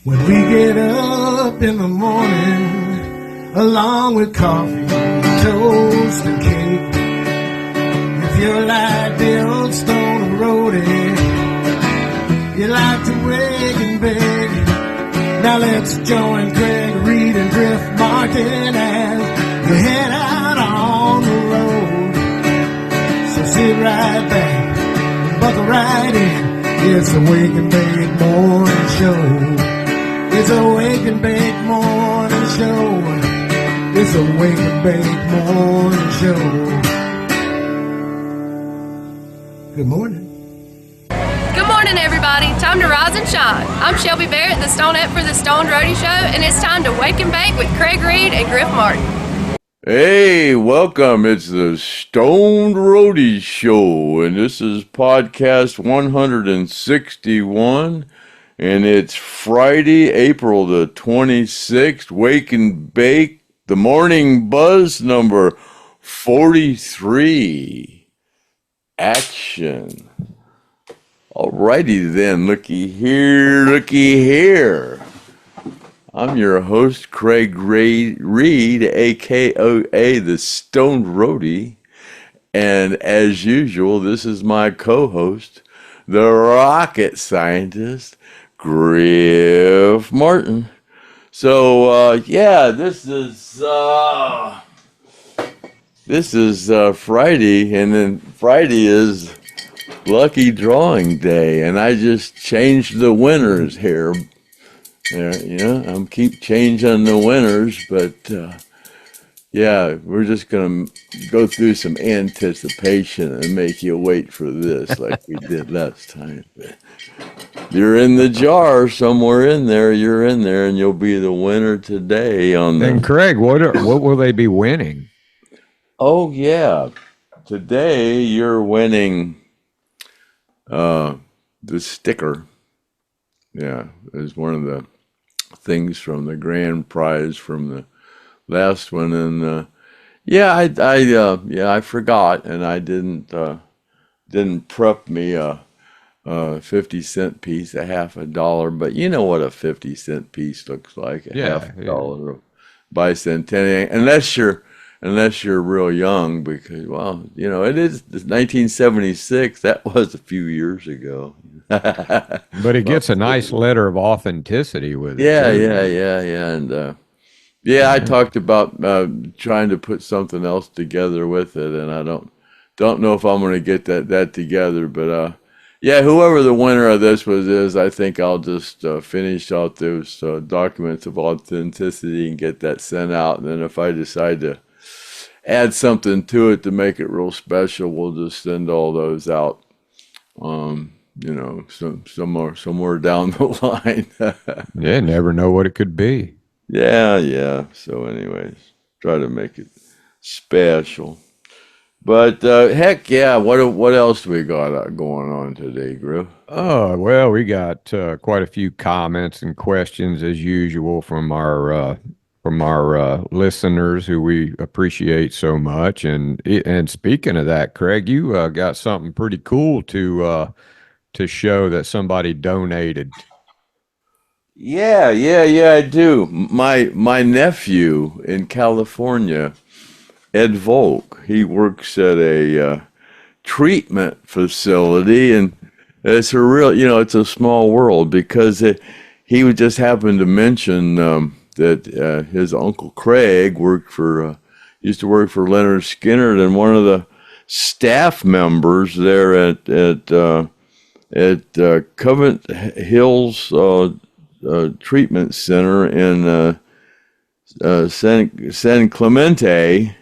When we get up in the morning, along with coffee, toast, and cake, if you're like the old Stone Roadie, you like to wake and bake. Now let's join Craig, Reed, and Griff Martin as we head out on the road. So sit right back, buckle right in. It's a Wake and Bake Morning Show. It's a Wake and Bake Morning Show. It's a Wake and Bake Morning Show. Good morning. Good morning, everybody. Time to rise and shine. I'm Shelby Barrett, the Stoned for the Stoned Roadie Show, and it's time to Wake and Bake with Craig Reed and Griff Martin. Hey, welcome. It's the Stoned Roadie Show, and this is podcast 161, and it's Friday, April the 26th. Wake and Bake, the Morning Buzz number 43. Action. Alrighty then, looky here. I'm your host, Craig Reed, a.k.a. the Stoned Roadie, and as usual, this is my co-host, the rocket scientist, Griff Martin. So, this is Friday, and then Friday is Lucky Drawing Day, and I just changed the winners here. I'm keep changing the winners, but we're just gonna go through some anticipation and make you wait for this, like we did last time. But you're in the jar somewhere in there. You're in there, and you'll be the winner today. And Craig, what will they be winning? Oh yeah, today you're winning the sticker. Yeah, is one of the things from the grand prize from the last one, and I forgot, and I didn't prep me a 50-cent piece, a half a dollar, but you know what a 50-cent piece looks like, half a dollar bicentennial, unless you're real young, because it is 1976. That was a few years ago. But it gets a nice letter of authenticity with it. Yeah. And I talked about trying to put something else together with it, and I don't know if I'm going to get that together. But whoever the winner of this is, I think I'll just finish out those documents of authenticity and get that sent out. And then if I decide to add something to it to make it real special, we'll just send all those out. Somewhere down the line. Yeah, never know what it could be. Yeah. So anyways, try to make it special. But what else do we got going on today, Griff? Oh, well, we got quite a few comments and questions as usual from our listeners who we appreciate so much. And speaking of that, Craig, you got something pretty cool to show that somebody donated. Yeah, I do. My nephew in California, Ed Volk, he works at a treatment facility, and it's a real, it's a small world, because he would just happen to mention that his uncle Craig used to work for Lynyrd Skynyrd, and one of the staff members there at Covent Hills Treatment Center in San Clemente.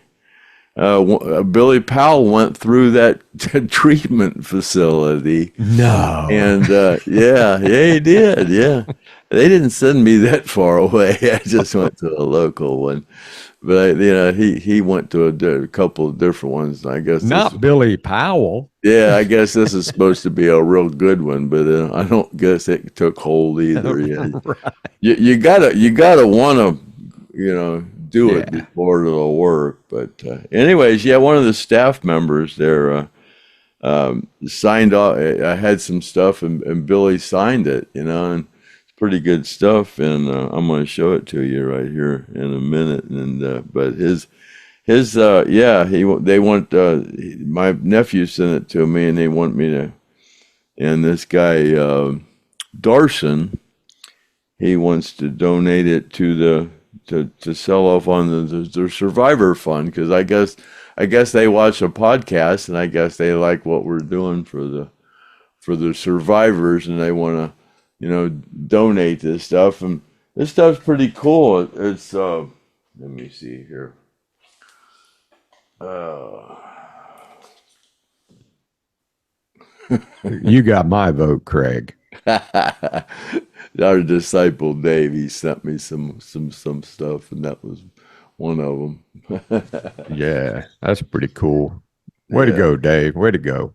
Billy Powell went through that treatment facility. No. And he did. Yeah, they didn't send me that far away. I just went to a local one. But he went to a couple of different ones. I guess not Billy Powell. Yeah, I guess this is supposed to be a real good one, but I don't guess it took hold either. Yeah, right. You gotta want to do it before it'll work. But anyways, one of the staff members there signed off. I had some stuff, and Billy signed it. And pretty good stuff, and I'm going to show it to you right here in a minute. And but they want my nephew sent it to me, and they want me to. And this guy Darson, he wants to donate it to to sell off on the Survivor Fund, because I guess they watch a podcast, and I guess they like what we're doing for the survivors, and they want to donate this stuff. And this stuff's pretty cool. It's let me see here. You got my vote, Craig. Our disciple Dave, he sent me some stuff, and that was one of them. Yeah, that's pretty cool. Way to go, Dave. Way to go.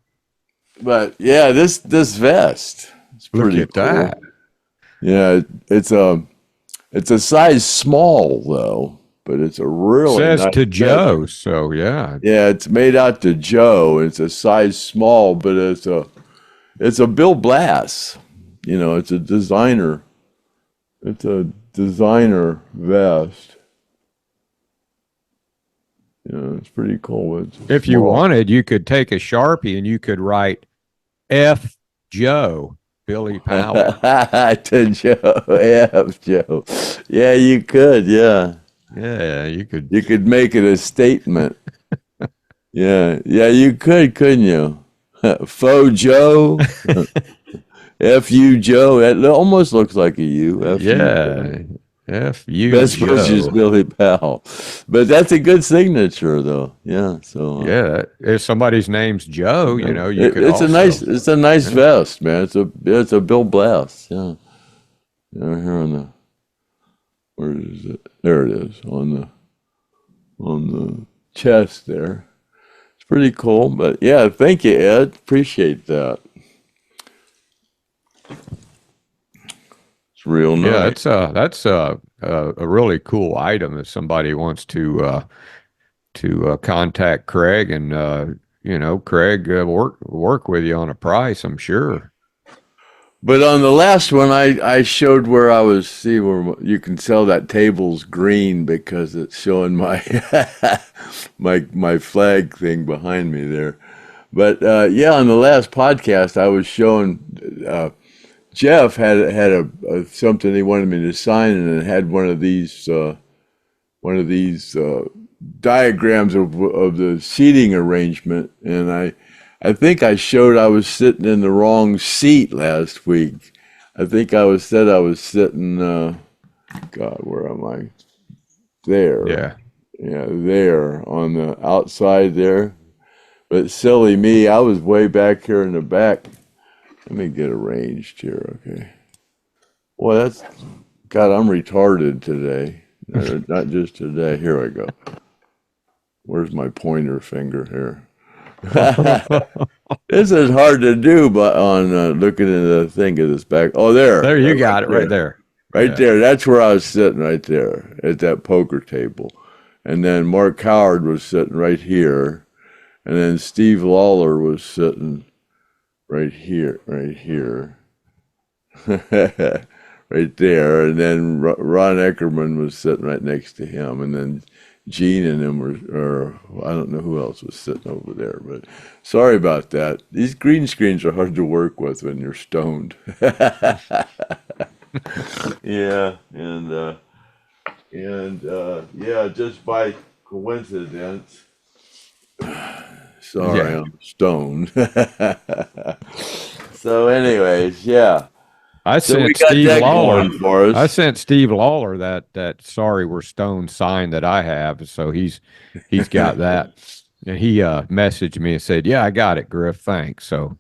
But yeah, this vest, it's pretty Look at cool. that. Yeah, it's a size small though, but it's a really Says nice to Joe, vest. so yeah. Yeah, it's made out to Joe. It's a size small, but it's a Bill Blass. It's a designer. It's a designer vest. It's pretty cool. It's If you small. wanted, you could take a Sharpie and you could write F. Joe, Billy Powell. To Joe, yeah, Joe. Yeah, you could. Yeah, Yeah, you could. you could make it a statement. Yeah, you could, couldn't you? Faux Joe, F.U. Joe. It almost looks like a U. F.U. Yeah, F. U. Best wishes, Joe. Billy Powell. But that's a good signature, though. Yeah. So Yeah, if somebody's name's Joe, you could it's also. it's a nice vest, man. It's a Bill Blass. Yeah. Here on the, where is it? There it is on the chest there. It's pretty cool. But yeah, thank you, Ed. Appreciate that. It's real nice. Yeah, that's a really cool item if somebody wants to contact Craig and Craig work with you on a price, I'm sure. But on the last one, I showed where I was. See where you can tell that table's green because it's showing my my flag thing behind me there. But yeah, on the last podcast, I was showing. Jeff had a something he wanted me to sign, and it had one of these diagrams of the seating arrangement, and I think I showed I was sitting in the wrong seat last week. I think I was sitting. God, where am I? There. Yeah. Yeah, there on the outside there. But silly me, I was way back here in the back. Let me get arranged here, okay. Well, God, I'm retarded today. Not just today. Here I go. Where's my pointer finger here? This is hard to do, but on looking at the thing at this back. Oh, there. There you got it right there. Right Yeah. there. That's where I was sitting right there at that poker table. And then Mark Howard was sitting right here. And then Steve Lawler was sitting right here. Right there. And then Ron Eckerman was sitting right next to him. And then Gene and them or I don't know who else was sitting over there. But sorry about that. These green screens are hard to work with when you're stoned. Yeah, and yeah, just by coincidence. Sorry, Yeah. I'm stoned. So, anyways, yeah. I So we sent got Steve that Lawler. going for us. I sent Steve Lawler that "Sorry We're Stoned" sign that I have, so he's got that, and he messaged me and said, "Yeah, I got it, Griff. Thanks." So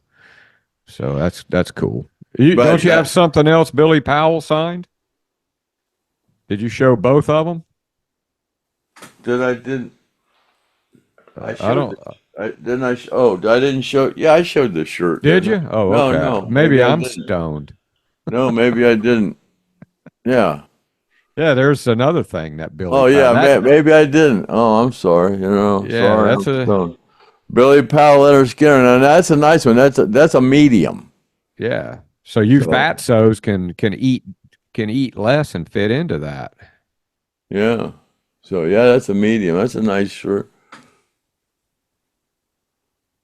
that's cool. But, Don't you have something else Billy Powell signed? Did you show both of them? I didn't. I I don't. I didn't show. Yeah, I showed the shirt. Did didn't you? I? Oh, No, okay. no. Maybe I I'm didn't. stoned. No, maybe I didn't. Yeah. Yeah, there's another thing that Billy. Oh yeah, that- maybe I didn't. Oh, I'm sorry. Yeah, sorry. that's I'm stoned. Billy Powell, Lynyrd Skynyrd. Now that's a nice one. That's a medium. Yeah. So you So- fatsos can eat can eat less and fit into that. Yeah. So yeah, that's a medium. That's a nice shirt.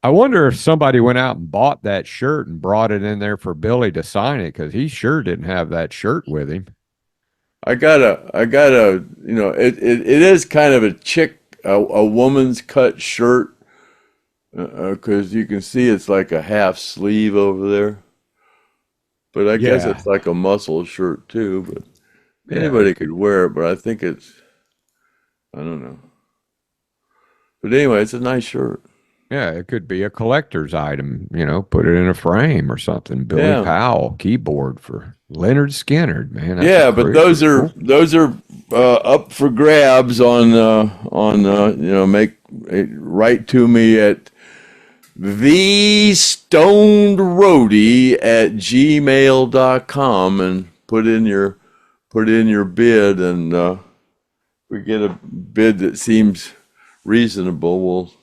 I wonder if somebody went out and bought that shirt and brought it in there for Billy to sign it, because he sure didn't have that shirt with him. I got a, it is kind of a woman's cut shirt, because you can see it's like a half sleeve over there. But I guess Yeah. it's like a muscle shirt too. But Yeah. anybody could wear it. But I think I don't know. But anyway, it's a nice shirt. Yeah, it could be a collector's item, put it in a frame or something. Billy Yeah. Powell keyboard for Lynyrd Skynyrd, man. That's Yeah, a but crucial- those are up for grabs on write to me at the stoned roadie at gmail.com and put in your bid, and if we get a bid that seems reasonable,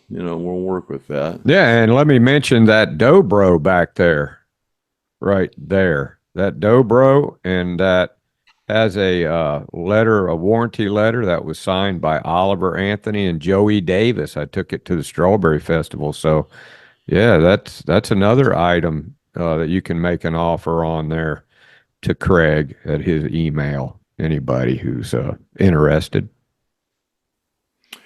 we'll work with that. Yeah, and let me mention that dobro back there, right there. That dobro, and that has a warranty letter that was signed by Oliver Anthony and Joey Davis. I took it to the Strawberry Festival, so yeah, that's another item that you can make an offer on there to Craig at his email. Anybody who's interested.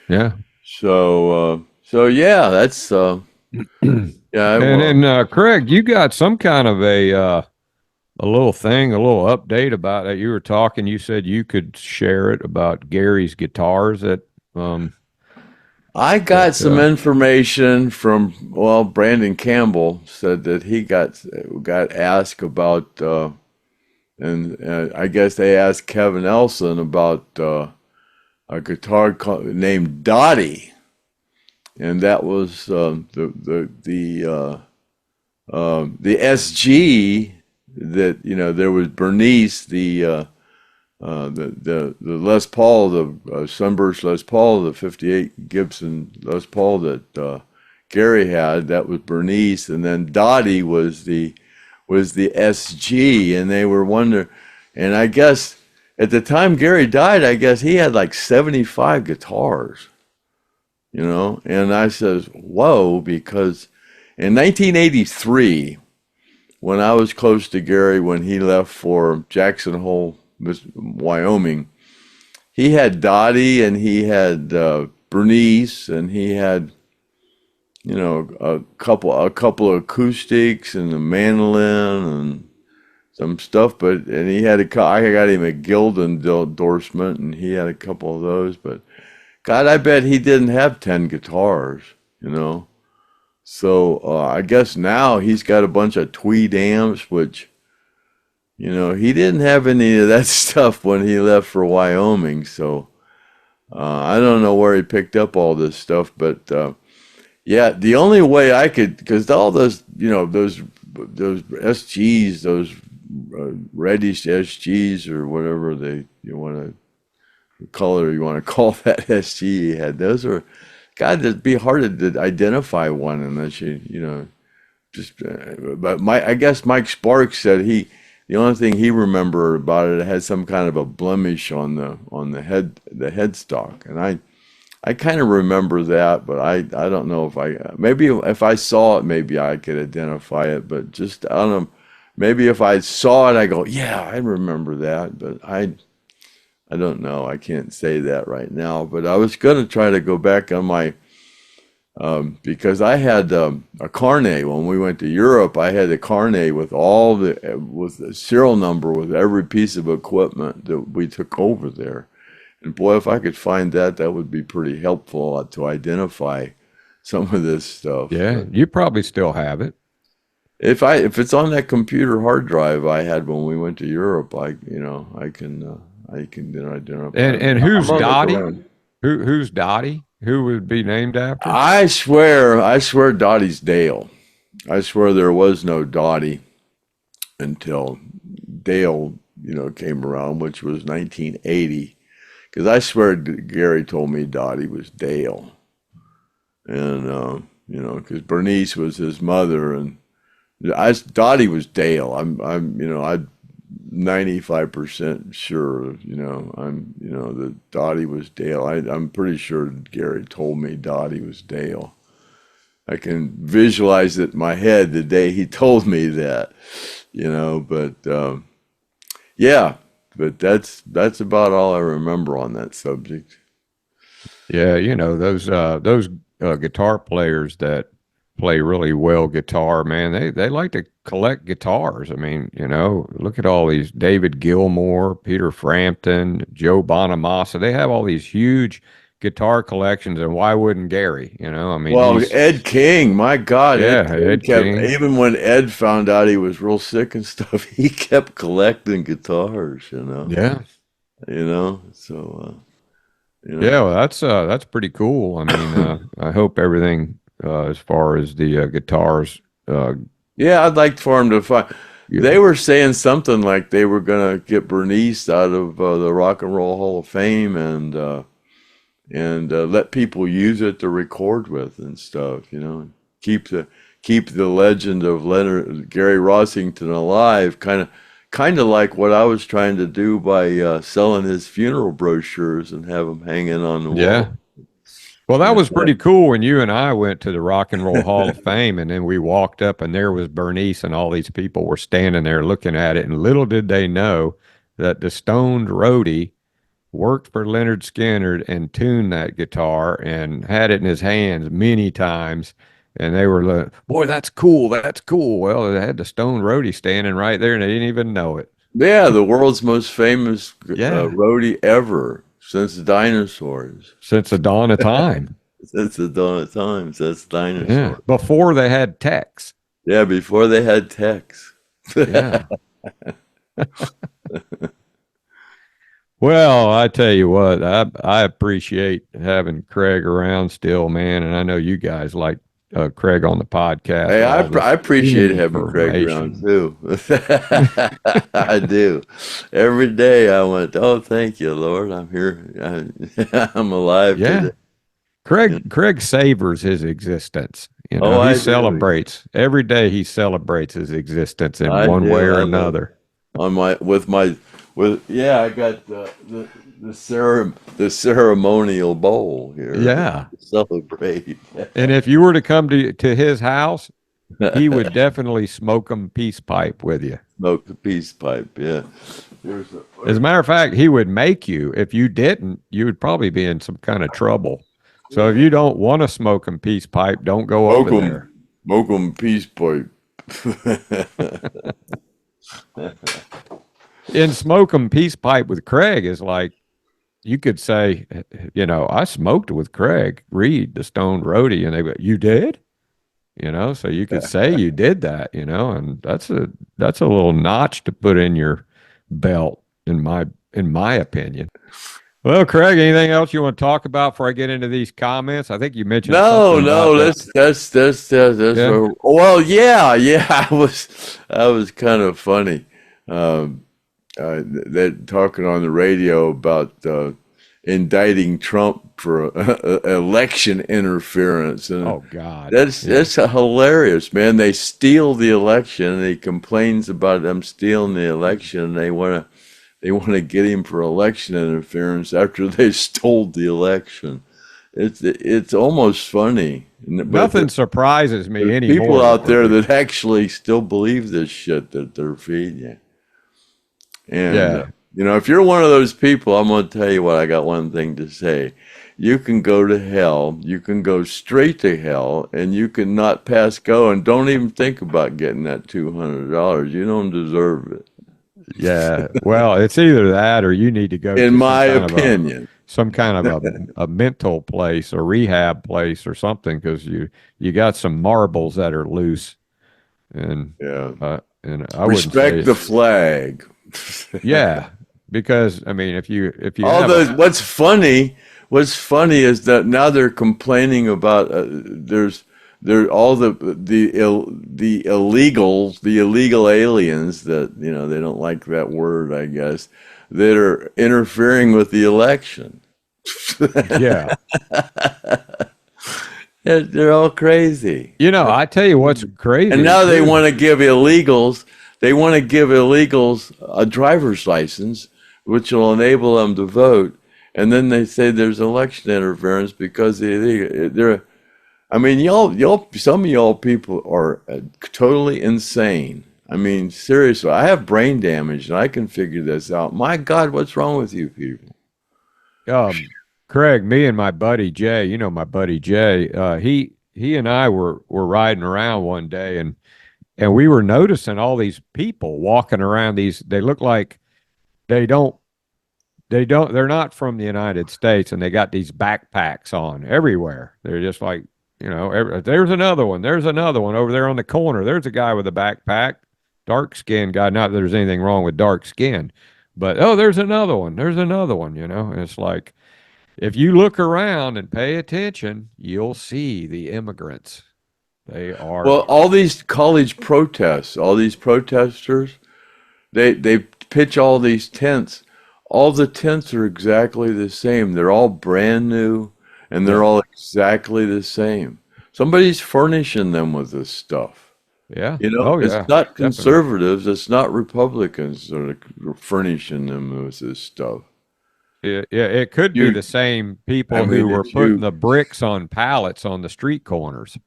Yeah. So yeah, that's yeah. And then Craig, you got some kind of a little thing, a little update about that. You were talking. You said you could share it about Gary's guitars. I got some information from, Brandon Campbell said that he got asked about, and I guess they asked Kevin Elson about a guitar named Dottie, and that was the SG that, there was Bernice, the Les Paul, the Sunburst Les Paul, the 58 Gibson Les Paul that Gary had. That was Bernice, and then Dottie was the SG, and they were wondering. And I guess at the time Gary died, I guess he had like 75 guitars, And I says, whoa, because in 1983, when I was close to Gary, when he left for Jackson Hole, Wyoming, he had Dottie and he had Bernice, and he had a couple of acoustics and a mandolin and some stuff. And he had I got him a Gildan endorsement, and he had a couple of those. But God, I bet he didn't have 10 guitars, So I guess now he's got a bunch of tweed amps, which, he didn't have any of that stuff when he left for Wyoming. So I don't know where he picked up all this stuff. But yeah, the only way I could, because all those, those SGs, those reddish SGs or whatever you want to call that SG he had, those are, God, it'd be hard to identify one unless but I guess Mike Sparks said the only thing he remembered about it had some kind of a blemish on the headstock, and I kind of remember that, but I don't know if I saw it, maybe I could identify it, but just, I don't know, maybe if I saw it, I go, yeah, I remember that, but I don't know. I can't say that right now, but I was going to try to go back on my, because I had a carnet when we went to Europe. I had a carnet with with the serial number with every piece of equipment that we took over there. And boy, if I could find that would be pretty helpful to identify some of this stuff. Yeah, you probably still have it. If it's on that computer hard drive I had when we went to Europe, I can identify. And who's Dottie? Who's Dottie? Who would be named after? I swear Dottie's Dale. I swear there was no Dottie until Dale, came around, which was 1980. Because I swear Gary told me Dottie was Dale. And, because Bernice was his mother, and Dottie was Dale. 95% sure, that Dottie was Dale. I'm pretty sure Gary told me Dottie was Dale. I can visualize it in my head the day he told me that, but yeah, but that's about all I remember on that subject. Yeah, those guitar players that play really well guitar, man, they like to collect guitars. I mean, look at all these David Gilmour, Peter Frampton, Joe Bonamassa. They have all these huge guitar collections, and why wouldn't Gary? I mean, Well, Ed King, my God, yeah, Ed kept, King. even when Ed found out he was real sick and stuff, he kept collecting guitars, Yeah. So Yeah, well, that's pretty cool. I mean, I hope everything as far as the guitars. Yeah, I'd like for him to find. Yeah. They were saying something like they were gonna get Bernice out of the Rock and Roll Hall of Fame and let people use it to record with and stuff. Keep the legend of Gary Rossington alive. Kind of like what I was trying to do by selling his funeral brochures and have them hanging on the wall. Yeah. Well, that was pretty cool when you and I went to the Rock and Roll Hall of Fame, and then we walked up, and there was Bernice, and all these people were standing there looking at it, and little did they know that the Stoned Roadie worked for Lynyrd Skynyrd and tuned that guitar and had it in his hands many times. And they were like, boy, that's cool. That's cool. Well, they had the Stone Roadie standing right there, and they didn't even know it. Yeah, the world's most famous Yeah. roadie ever since the dinosaurs. Since the dawn of time. Since the dawn of time, since dinosaurs. Yeah. Before they had techs. Yeah, before they had techs. Yeah. Well, I tell you what, I appreciate having Craig around still, man. And I know you guys like Craig on the podcast. Hey, I appreciate having Craig around too. I do. Every day I went, oh, thank you, Lord. I'm here. I'm alive today. Craig savors his existence. He celebrates every day. He celebrates his existence in one way or another. I got the ceremonial bowl here. Yeah, to celebrate. And if you were to come to his house, he would definitely smoke a peace pipe with you. Smoke the peace pipe, yeah. As a matter of fact, he would make you. If you didn't, you would probably be in some kind of trouble. So if you don't want to smoke a peace pipe, don't go over there. Smoke 'em peace pipe. In smoke 'em peace pipe with Craig is like, you could say, I smoked with Craig Reed, the Stoned Roadie, and they go, you did? So you could say you did that, and that's a little notch to put in your belt, in my opinion. Well, Craig, anything else you want to talk about before I get into these comments? I think you mentioned that's Yeah. well, yeah, I was kind of funny. They're talking on the radio about indicting Trump for election interference, and Oh God, that's hilarious, man. They steal the election, and he complains about them stealing the election, and they want to get him for election interference after they stole the election. It's almost funny. Nothing surprises me anymore. People out there that actually still believe this shit that they're feeding you. And, if you're one of those people, I'm going to tell you what, I got one thing to say. You can go to hell. You can go straight to hell, and you can not pass go, and don't even think about getting that $200. You don't deserve it. Yeah. Well, it's either that or you need to go in my opinion. Some kind of a mental place, a rehab place or something, because you got some marbles that are loose. And and I respect the flag. Yeah, because I mean, if you what's funny is that now they're complaining about there all the illegal aliens that they don't like that word, I guess, that are interfering with the election. Yeah. They're all crazy. I tell you what's crazy. And now they want to give illegals They want to give illegals a driver's license, which will enable them to vote. And then they say there's election interference because they're. I mean, some of y'all people are totally insane. I mean, seriously, I have brain damage and I can figure this out. My God, what's wrong with you people? Craig, me and my buddy Jay, you know my buddy Jay, he and I were riding around one day, and we were noticing all these people walking around. They look like they're not from the United States, and they got these backpacks on everywhere. They're just like, there's another one. There's another one over there on the corner. There's a guy with a backpack, dark skinned guy. Not that there's anything wrong with dark skin, but there's another one. There's another one. And it's like, if you look around and pay attention, you'll see the immigrants. They are. Well, all these college protests, all these protesters, they pitch all these tents. All the tents are exactly the same. They're all brand new, and they're all exactly the same. Somebody's furnishing them with this stuff. Yeah. It's not conservatives. Definitely. It's not Republicans that are furnishing them with this stuff. Yeah, it could be the same people who were putting the bricks on pallets on the street corners.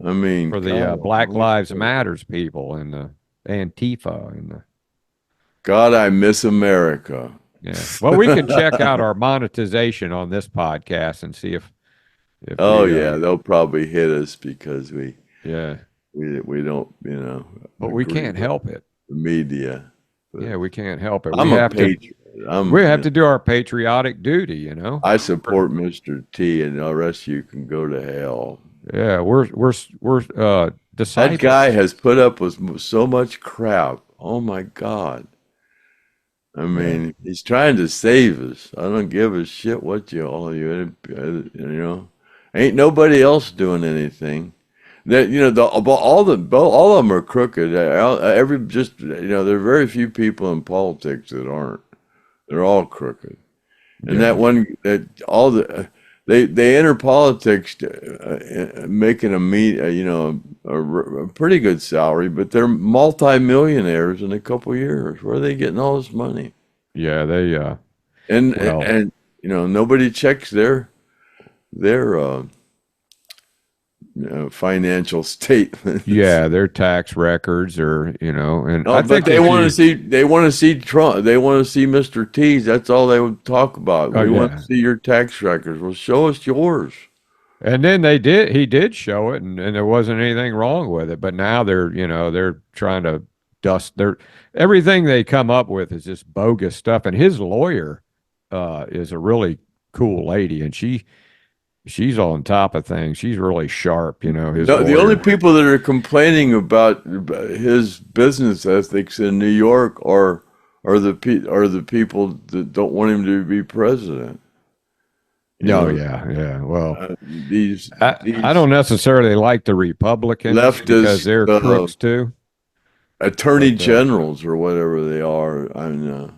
I mean, for the Black Lives Matters people and the Antifa and the. God, I miss America. Yeah. Well, we can check out our monetization on this podcast and see if they'll probably hit us because we don't, But we can't help it. The media. Yeah, we can't help it. I'm a patriot. We have to do our patriotic duty, I support Mr. T, and the rest of you can go to hell. Yeah, we're disciples. That guy has put up with so much crap. Oh my God. I mean, he's trying to save us. I don't give a shit what ain't nobody else doing anything. That all of them are crooked. There are very few people in politics that aren't. They're all crooked. And they enter politics making a pretty good salary, but they're multi-millionaires in a couple of years. Where are they getting all this money? Yeah, they and nobody checks their financial statements. Yeah, their tax records but they want to see Trump. They want to see Mr. T's. That's all they would talk about. We want to see your tax records. Well, show us yours. And then he did show it, and there wasn't anything wrong with it. But now they're trying to dust everything they come up with is just bogus stuff. And his lawyer is a really cool lady, and she's on top of things. She's really sharp, the only people that are complaining about his business ethics in New York are the people that don't want him to be president. Yeah. Well, I don't necessarily like the Republicans because they're crooks too. Attorney generals or whatever they are, and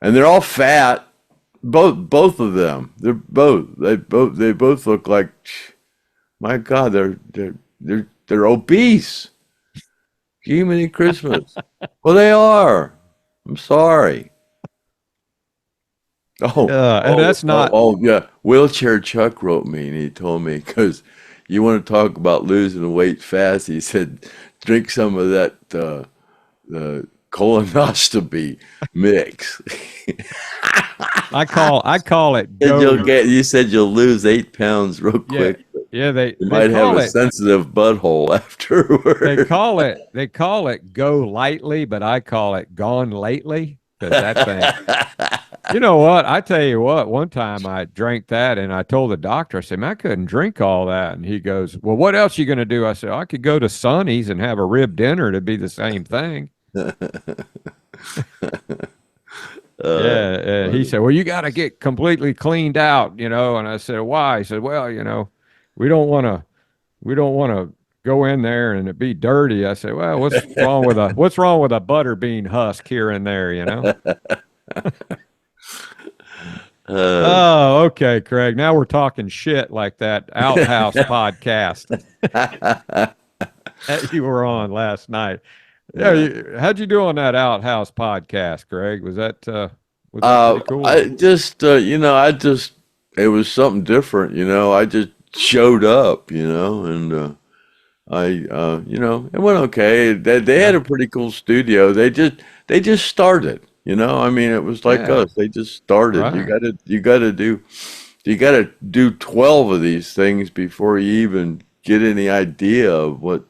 they're all fat. Both of them. They both look like, my God, they're obese. Give me Christmas. Well, they are. I'm sorry. That's not. Oh, yeah. Wheelchair Chuck wrote me, and he told me, because you want to talk about losing weight fast, he said, drink some of that the colonoscopy mix. I call it. You said you'll lose 8 pounds real quick. Yeah, they might have a sensitive butthole afterward. They call it go lightly, but I call it gone lately. Because that thing. You know what? I tell you what. One time I drank that, and I told the doctor, I said, "Man, I couldn't drink all that." And he goes, "Well, what else you going to do?" I said, "I could go to Sonny's and have a rib dinner. It'd be the same thing." He said, "Well, you got to get completely cleaned out, And I said, "Why?" He said, "Well, we don't want to go in there and it be dirty." I said, "Well, what's wrong with a butter bean husk here and there, Oh, okay, Craig. Now we're talking shit like that Outhouse podcast that you were on last night. Yeah, Yeah. how'd you do on that Outhouse podcast, Greg? Was that pretty cool? I just, it was something different, I just showed up, it went okay. They had Yeah, a pretty cool studio. They just started, I mean, it was like yeah, us. They just started. right. You gotta do 12 of these things before you even get any idea of what,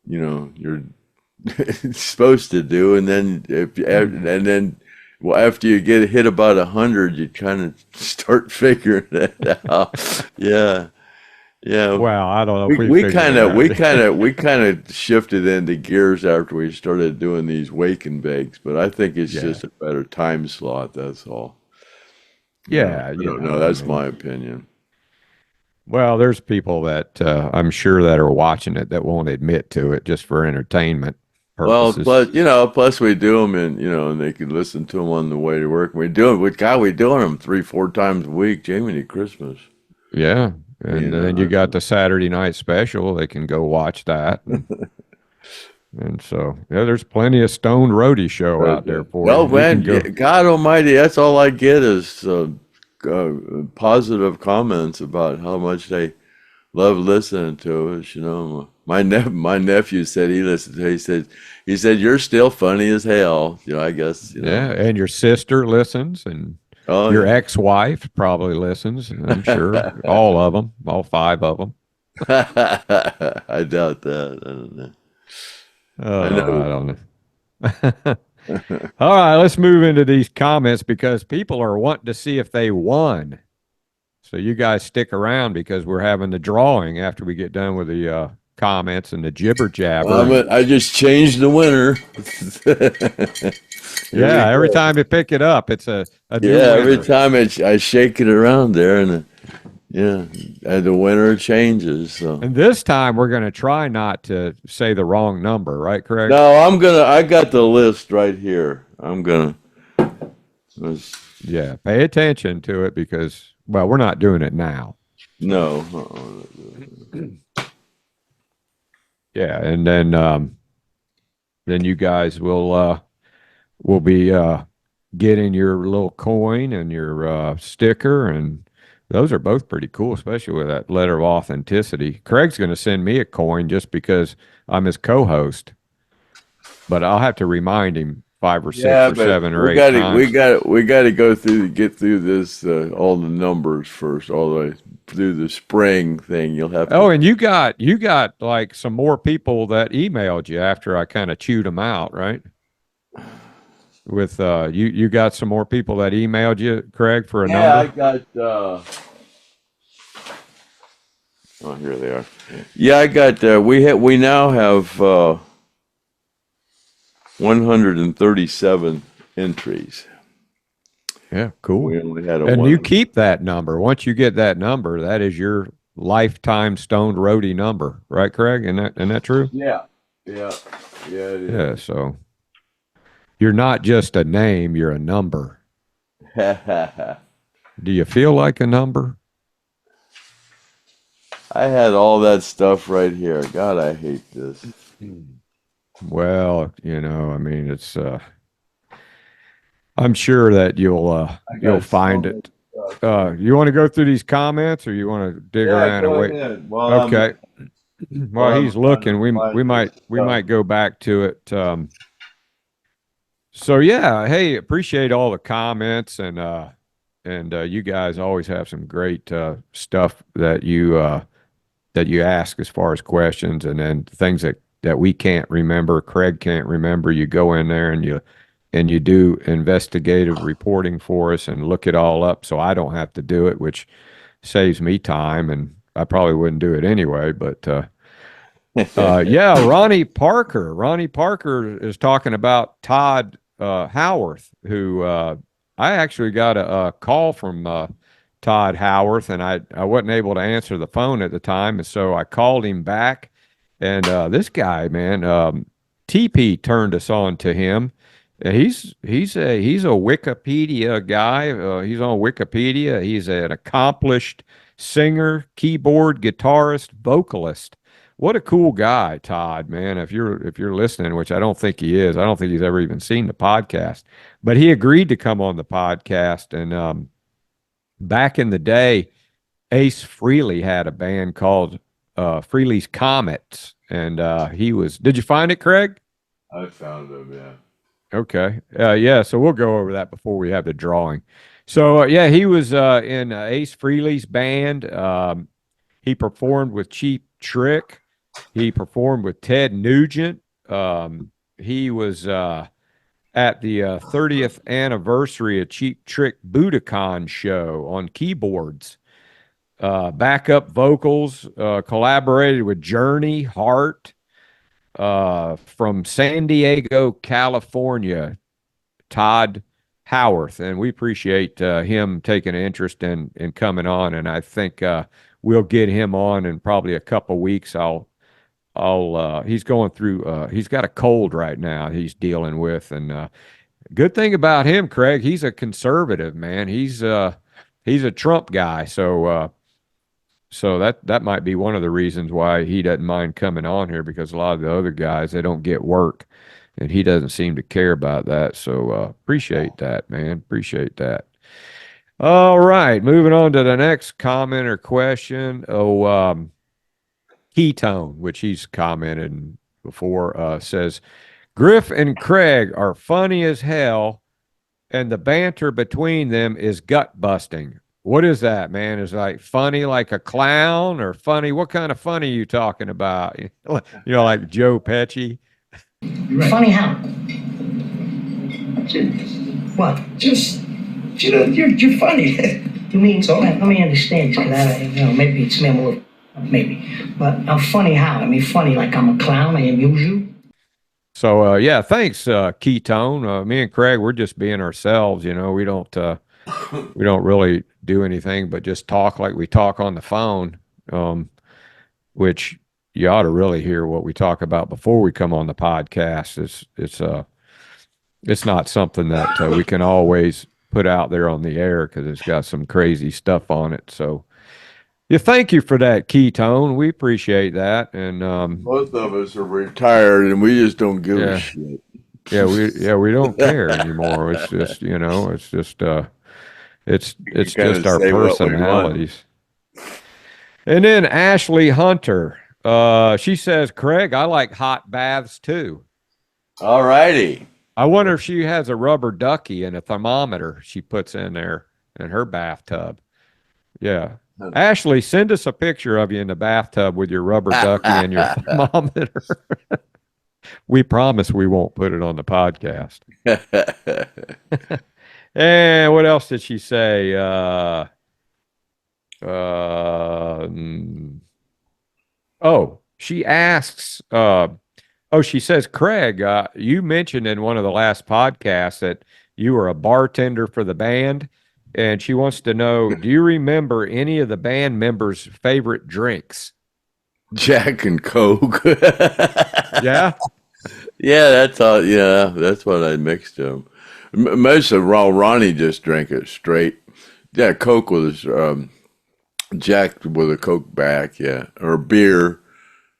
you're supposed to do. And then well, after you get hit about 100, you kind of start figuring it out. Yeah. Yeah. Well, I don't know if We we we figured kind it of we out. kind of we kind of shifted into gears after we started doing these wake and bakes, but I think it's Yeah, just a better time slot. That's all. yeah, I don't know. I That's mean, my opinion. well, there's people that I'm sure that are watching it that won't admit to it just for entertainment Well, purposes. plus we do them, and they can listen to them on the way to work. We do it. We doing them 3, 4 times a week. Jamie, Christmas. Yeah, You and then you know. got the Saturday night special. They can go watch that, and so yeah, there's plenty of Stone Roadie show out there for you. No, You can man, yeah, go. God Almighty, that's all I get is positive comments about how much they love listening to us. My nephew said he listened to it. He said you're still funny as hell. I guess. Yeah, and your sister listens, and Oh your yeah. ex-wife probably listens. I'm sure all of them, all five of them. I doubt that. I don't know. I Oh, I know. don't know. All right, let's move into these comments because people are wanting to see if they won. So you guys stick around because we're having the drawing after we get done with the comments and the jibber jabber. And I just changed the winner. Here we yeah, every go. time you pick it up, it's a new Yeah, every winner. time I shake it around there, yeah, and the winner changes. So And this time we're going to try not to say the wrong number, right, Craig? no, I got the list right here. Let's- Yeah, pay attention to it because, well, we're not doing it now. no. Yeah, and then you guys will be getting your little coin and your sticker, and those are both pretty cool, especially with that letter of authenticity. Craig's going to send me a coin just because I'm his co-host, but I'll have to remind him 5 or 6 Yeah, or but 7 or 8 times. we got to get through this all the numbers first, all the way through the spring thing. You'll have Oh, to. and you got like some more people that emailed you after I kind of chewed them out, right? With you got some more people that emailed you, Craig, for a Yeah, I number. got. Oh, here they are. Yeah, I got. We now have 137 entries. Yeah, cool. We only had a And you one. keep that number. Once you get that number, that is your lifetime Stoned Roadie number, right, Craig? Isn't that true? Yeah, yeah, yeah. Yeah. So you're not just a name; you're a number. It is. Do you feel like a number? I had all that stuff right here. God, I hate this. Well, I mean, it's. I'm sure that I you'll got so find much it. stuff. You want to go through these comments, or you want to dig Yeah, around and go wait? ahead. Okay. While While I'm he's trying to looking, we find this we stuff. might go back to it. So yeah, hey, appreciate all the comments and you guys always have some great stuff that you ask as far as questions, and then things that we can't remember, Craig can't remember. You go in there and you do investigative reporting for us and look it all up, so I don't have to do it, which saves me time, and I probably wouldn't do it anyway. But yeah, Ronnie Parker is talking about Todd Howarth, who I actually got a call from Todd Howarth, and I wasn't able to answer the phone at the time, and so I called him back. And this guy, man, TP turned us on to him. He's a Wikipedia guy. He's on Wikipedia. He's an accomplished singer, keyboard, guitarist, vocalist what a cool guy, Todd, man. If you're listening, which I don't think he is, I don't think he's ever even seen the podcast, but he agreed to come on the podcast. And back in the day, Ace Frehley had a band called Frehley's Comets, and did you find it, Craig? I found him, yeah. Okay. Yeah, so we'll go over that before we have the drawing. So, yeah, he was in Ace Frehley's band. He performed with Cheap Trick. He performed with Ted Nugent. He was at the 30th anniversary of Cheap Trick Budokan show on keyboards. Backup vocals, collaborated with Journey, Heart, from San Diego, California, Todd Howarth, and we appreciate him taking an interest in coming on. And I think we'll get him on in probably a couple weeks. He's going through. He's got a cold right now. He's dealing with, and good thing about him, Craig, he's a conservative man. He's a Trump guy, so that might be one of the reasons why he doesn't mind coming on here, because a lot of the other guys, they don't get work, and he doesn't seem to care about that. So appreciate that, man. Appreciate that. All right, moving on to the next comment or question. Ketone, which he's commented before, says, Griff and Craig are funny as hell, and the banter between them is gut busting. What is that, man? Is like funny like a clown, or funny? What kind of funny are you talking about? Like Joe Pesci? Funny how? What? You're funny. You mean, so let me understand, because maybe it's me, maybe. But I'm funny how? I mean, funny like I'm a clown, I amuse you? So, yeah, thanks, Ketone. Me and Craig, we're just being ourselves, we don't really do anything but just talk like we talk on the phone, which you ought to really hear what we talk about before we come on the podcast. It's not something that we can always put out there on the air, because it's got some crazy stuff on it. So, yeah, thank you for that, Ketone. We appreciate that. And both of us are retired, and we just don't give a shit. We don't care anymore. It's just it's just our personalities. And then Ashley Hunter, she says, Craig, I like hot baths too. All righty. I wonder if she has a rubber ducky and a thermometer she puts in there in her bathtub. Yeah. Ashley, send us a picture of you in the bathtub with your rubber ducky and your thermometer. We promise we won't put it on the podcast. And what else did she say? She asks, she says, Craig, you mentioned in one of the last podcasts that you were a bartender for the band, and she wants to know, do you remember any of the band members' favorite drinks? Jack and Coke. Yeah? Yeah, that's all. Yeah, that's what I mixed them. Most of Ronnie just drank it straight. Yeah, Coke was Jack with a Coke back, yeah, or beer,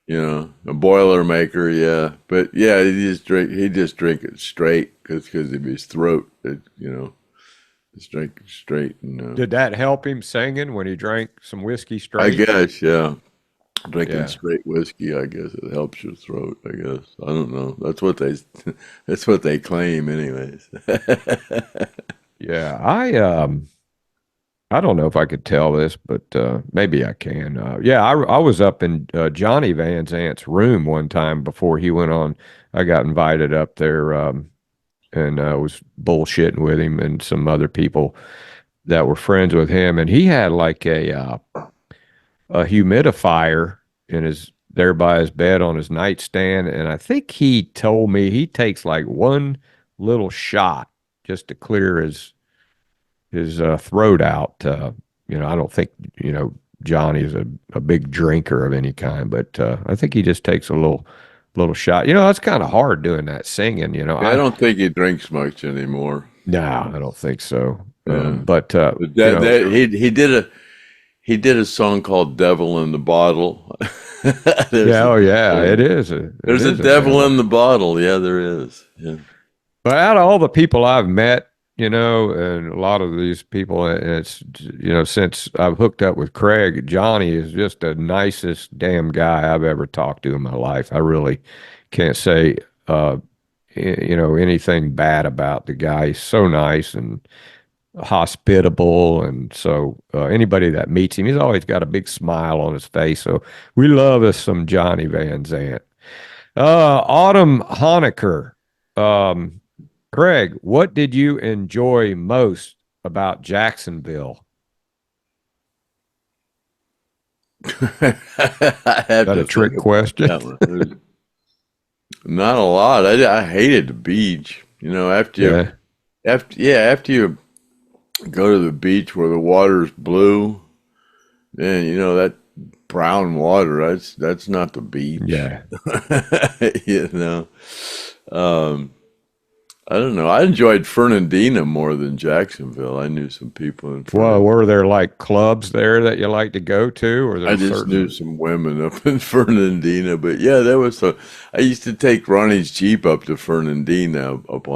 a Boilermaker, yeah. But yeah, he just drink it straight because of his throat, just drink it straight. And did that help him singing when he drank some whiskey straight? I guess, yeah. Drinking straight whiskey, I guess it helps your throat. I guess I don't know. That's what they claim, anyways. Yeah, I don't know if I could tell this, but maybe I can. I was up in Johnny Van Zant's room one time before he went on. I got invited up there, and was bullshitting with him and some other people that were friends with him, and he had like a humidifier there by his bed on his nightstand, and I think he told me he takes like one little shot just to clear his throat out. I don't think Johnny's a big drinker of any kind, but I think he just takes a little shot. That's kind of hard doing that singing. I don't think he drinks much anymore. No, I don't think so. Yeah. But he he did a song called "Devil in the Bottle." Yeah, oh yeah, it is. There's a devil in the bottle. Yeah, there is. Yeah. But out of all the people I've met, and a lot of these people, it's, since I've hooked up with Craig, Johnny is just the nicest damn guy I've ever talked to in my life. I really can't say, anything bad about the guy. He's so nice and hospitable. And so anybody that meets him, he's always got a big smile on his face. So we love us some Johnny Van Zant. Autumn Honecker. Craig, what did you enjoy most about Jacksonville? I have That a trick question? Not a lot. I hated the beach. After you go to the beach where the water's blue, then that brown water. That's not the beach. Yeah. I don't know. I enjoyed Fernandina more than Jacksonville. I knew some people in Well, were there like clubs there that you like to go to, or I just knew some women up in Fernandina. But yeah, I used to take Ronnie's Jeep up to Fernandina out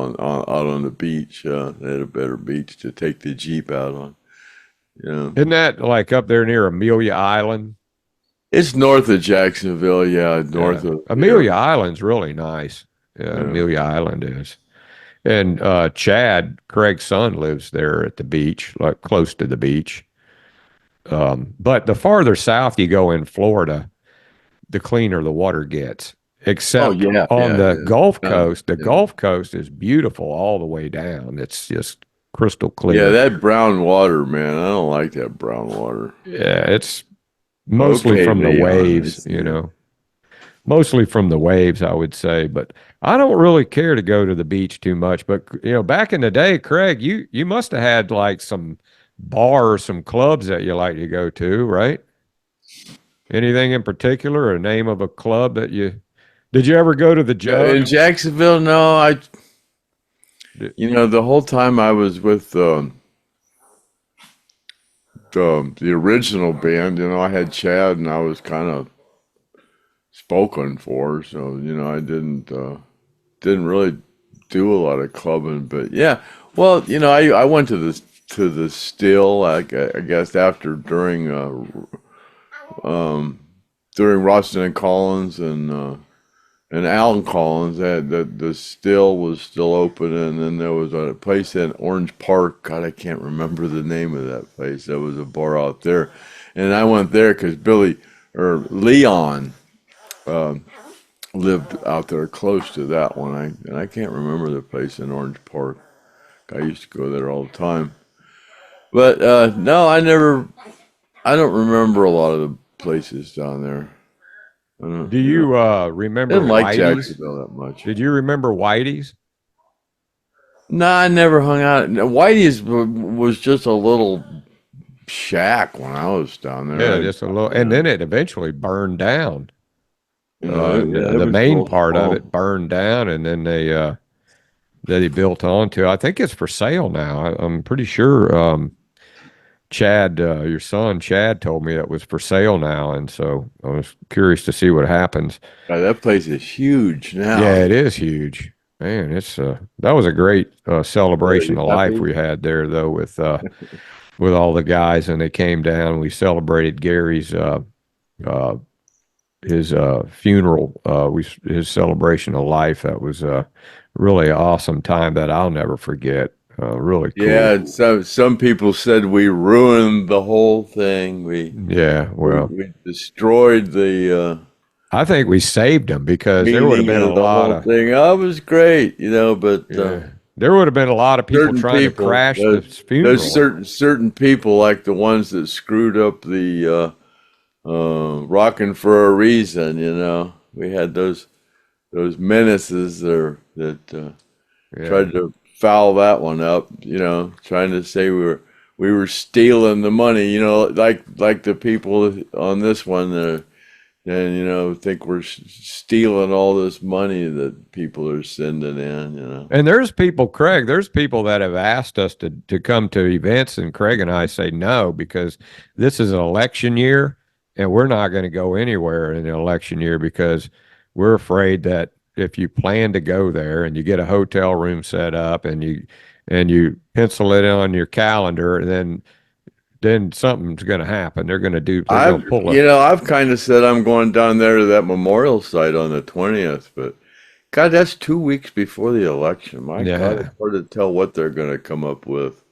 on the beach. They had a better beach to take the Jeep out on. Isn't that like up there near Amelia Island? It's north of Jacksonville. Yeah, north of Amelia Island's really nice. Yeah, Amelia Island is. And Chad, Craig's son, lives there at the beach, like close to the beach. But the farther south you go in Florida, the cleaner the water gets. Except on the Gulf Coast, the Gulf Coast is beautiful all the way down. It's just crystal clear. Yeah, that brown water, man. I don't like that brown water. Yeah, it's mostly from the waves, Mostly from the waves, I would say, but I don't really care to go to the beach too much. But back in the day, Craig, you must have had like some bars, some clubs that you like to go to, right? Anything in particular, a name of a club that did you ever go to the Jug? In Jacksonville? No, the whole time I was with the original band, I had Chad and I was kind of spoken for, so I didn't really do a lot of clubbing, but yeah, well, I went to the Still, I guess during Rossington and Collins and Alan Collins, the Still was still open, and then there was a place in Orange Park. God, I can't remember the name of that place. There was a bar out there, and I went there because Leon lived out there close to that one. I can't remember the place in Orange Park. I used to go there all the time. But no, I don't remember a lot of the places down there. Do you remember I didn't like Whitey's? Jacksonville that much. Did you remember Whitey's? No, I never hung out. Whitey's was just a little shack when I was down there. Yeah, just a little. And then it eventually burned down. The was main real part of small. it burned down, and then they built onto. I think it's for sale now. I'm pretty sure. Chad, your son Chad, told me that was for sale now, and so I was curious to see what happens. God, that place is huge now. Yeah, it is huge, man. It's that was a great celebration of life we had there, though, with all the guys, and they came down. We celebrated Gary's his funeral, his celebration of life. That was really an awesome time that I'll never forget. Really cool. Yeah, so some people said we ruined the whole thing. We destroyed the. I think we saved them because there would have been a lot of thing. Oh, it was great, but there would have been a lot of people trying to crash the funeral. There's certain people like the ones that screwed up the Rockin' for a Reason. We had those menaces there that tried to foul that one up, trying to say we were stealing the money, like the people on this one, and think we're stealing all this money that people are sending in. And there's people, Craig, there's people that have asked us to come to events, and Craig and I say no because this is an election year, and we're not going to go anywhere in an election year because we're afraid that if you plan to go there and you get a hotel room set up and you pencil it on your calendar, then something's going to happen. They're going to pull it. I've kind of said I'm going down there to that memorial site on the 20th, but God, that's 2 weeks before the election. My God, it's hard to tell what they're going to come up with.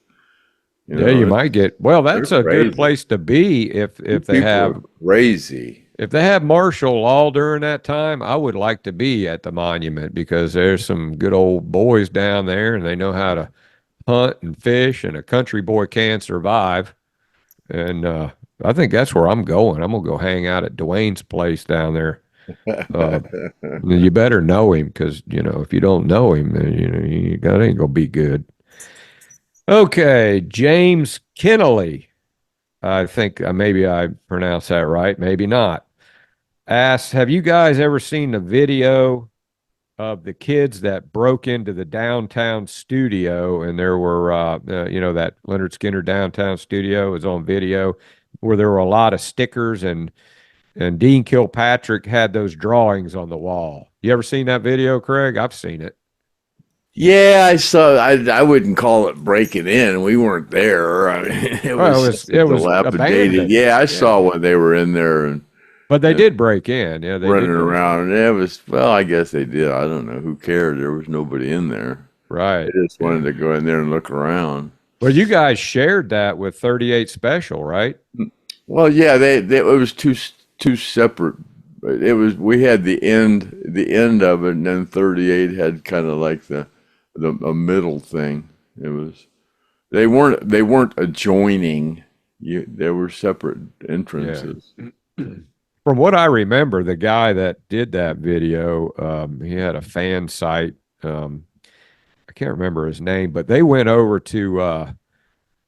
You might get. Well, that's a good place to be if they have crazy. If they have martial law during that time, I would like to be at the monument because there's some good old boys down there, and they know how to hunt and fish, and a country boy can survive. And I think that's where I'm going. I'm gonna go hang out at Dwayne's place down there. You better know him because if you don't know him, then that ain't gonna be good. Okay, James Kennelly. I think maybe I pronounced that right, maybe not. Asks, have you guys ever seen the video of the kids that broke into the downtown studio? And there were, that Lynyrd Skynyrd downtown studio was on video where there were a lot of stickers, and Dean Kilpatrick had those drawings on the wall. You ever seen that video, Craig? I've seen it. Yeah, I saw. I wouldn't call it breaking in. We weren't there. I mean, it was dilapidated. Yeah, I saw when they were in there, but they did break in. Yeah, they running around. And it was I guess they did. I don't know. Who cared? There was nobody in there. Right. They just wanted to go in there and look around. Well, you guys shared that with 38 Special, right? Well, yeah. It was two separate. We had the end of it, and then 38 had kind of like a middle thing. It was they weren't adjoining. There were separate entrances. Yeah. From what I remember, the guy that did that video, he had a fan site. I can't remember his name, but they went over to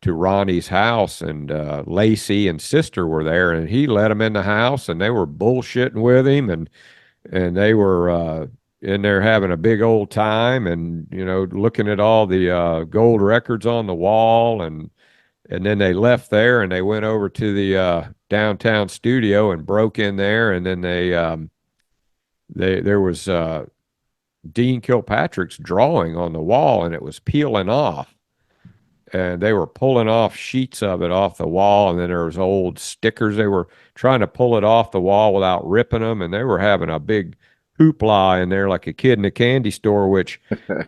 Ronnie's house, and Lacey and sister were there, and he let them in the house, and they were bullshitting with him, and they were in there having a big old time, and looking at all the gold records on the wall, and then they left there and they went over to the downtown studio and broke in there, and then there was Dean Kilpatrick's drawing on the wall, and it was peeling off, and they were pulling off sheets of it off the wall, and then there was old stickers. They were trying to pull it off the wall without ripping them, and they were having a big hoopla in there like a kid in a candy store, which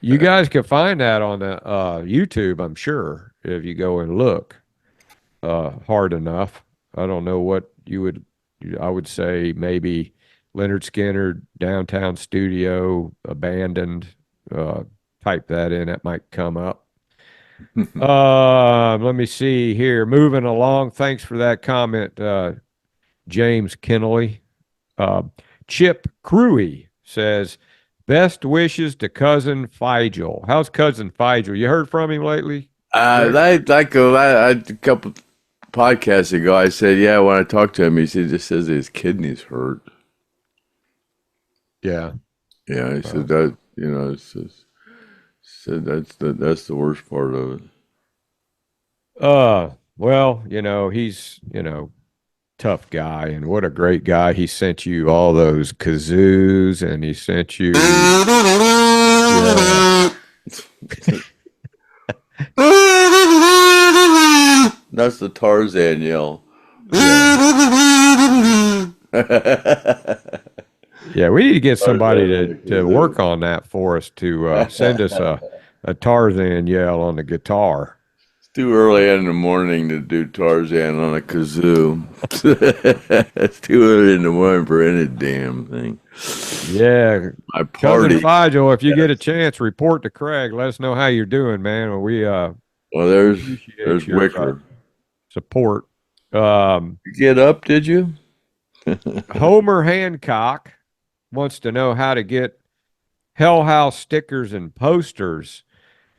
you guys can find that on the YouTube, I'm sure, if you go and look hard enough. I don't know what I would say maybe Lynyrd Skynyrd downtown studio abandoned. Type that in, that might come up. Let me see here. Moving along. Thanks for that comment, James Kennelly. Chip Crewy says, best wishes to cousin Figel. How's cousin Figel? You heard from him lately? A couple podcasts ago, I said, yeah, when I talked to him, he just says his kidneys hurt. Yeah. Yeah, he said that, it's just, said that's the worst part of it. Well, he's, tough guy, and what a great guy. He sent you all those kazoos, and he sent you That's the Tarzan yell. Yeah, we need to get somebody to work on that for us, to send us a Tarzan yell on the guitar. Too early in the morning to do Tarzan on a kazoo. It's too early in the morning for any damn thing. Yeah. My party. Cousin Figel, if you get a chance, report to Craig. Let us know how you're doing, man. We there's Wicker. Support. You get up, did you? Homer Hancock wants to know how to get Hell House stickers and posters.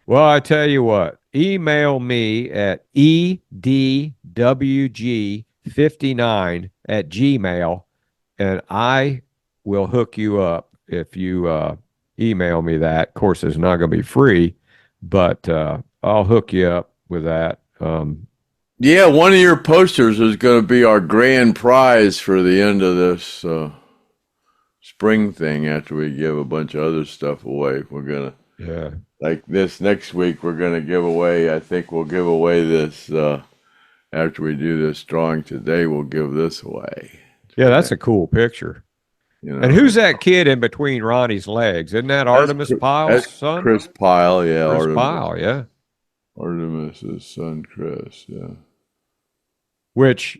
Well, I tell you what, email me at edwg59@gmail.com, and I will hook you up if you email me that. Of course, it's not going to be free, but I'll hook you up with that. Yeah, one of your posters is going to be our grand prize for the end of this spring thing after we give a bunch of other stuff away. We're going to, like this next week, we're going to give away, I think we'll give away this, after we do this drawing today, we'll give this away. Yeah, that's a cool picture. You know, and who's that kid in between Ronnie's legs? Isn't that Artemis Pyle's son? Chris Pyle, yeah. Chris Artemis. Pyle, yeah. Artemis's son, Chris, yeah. Which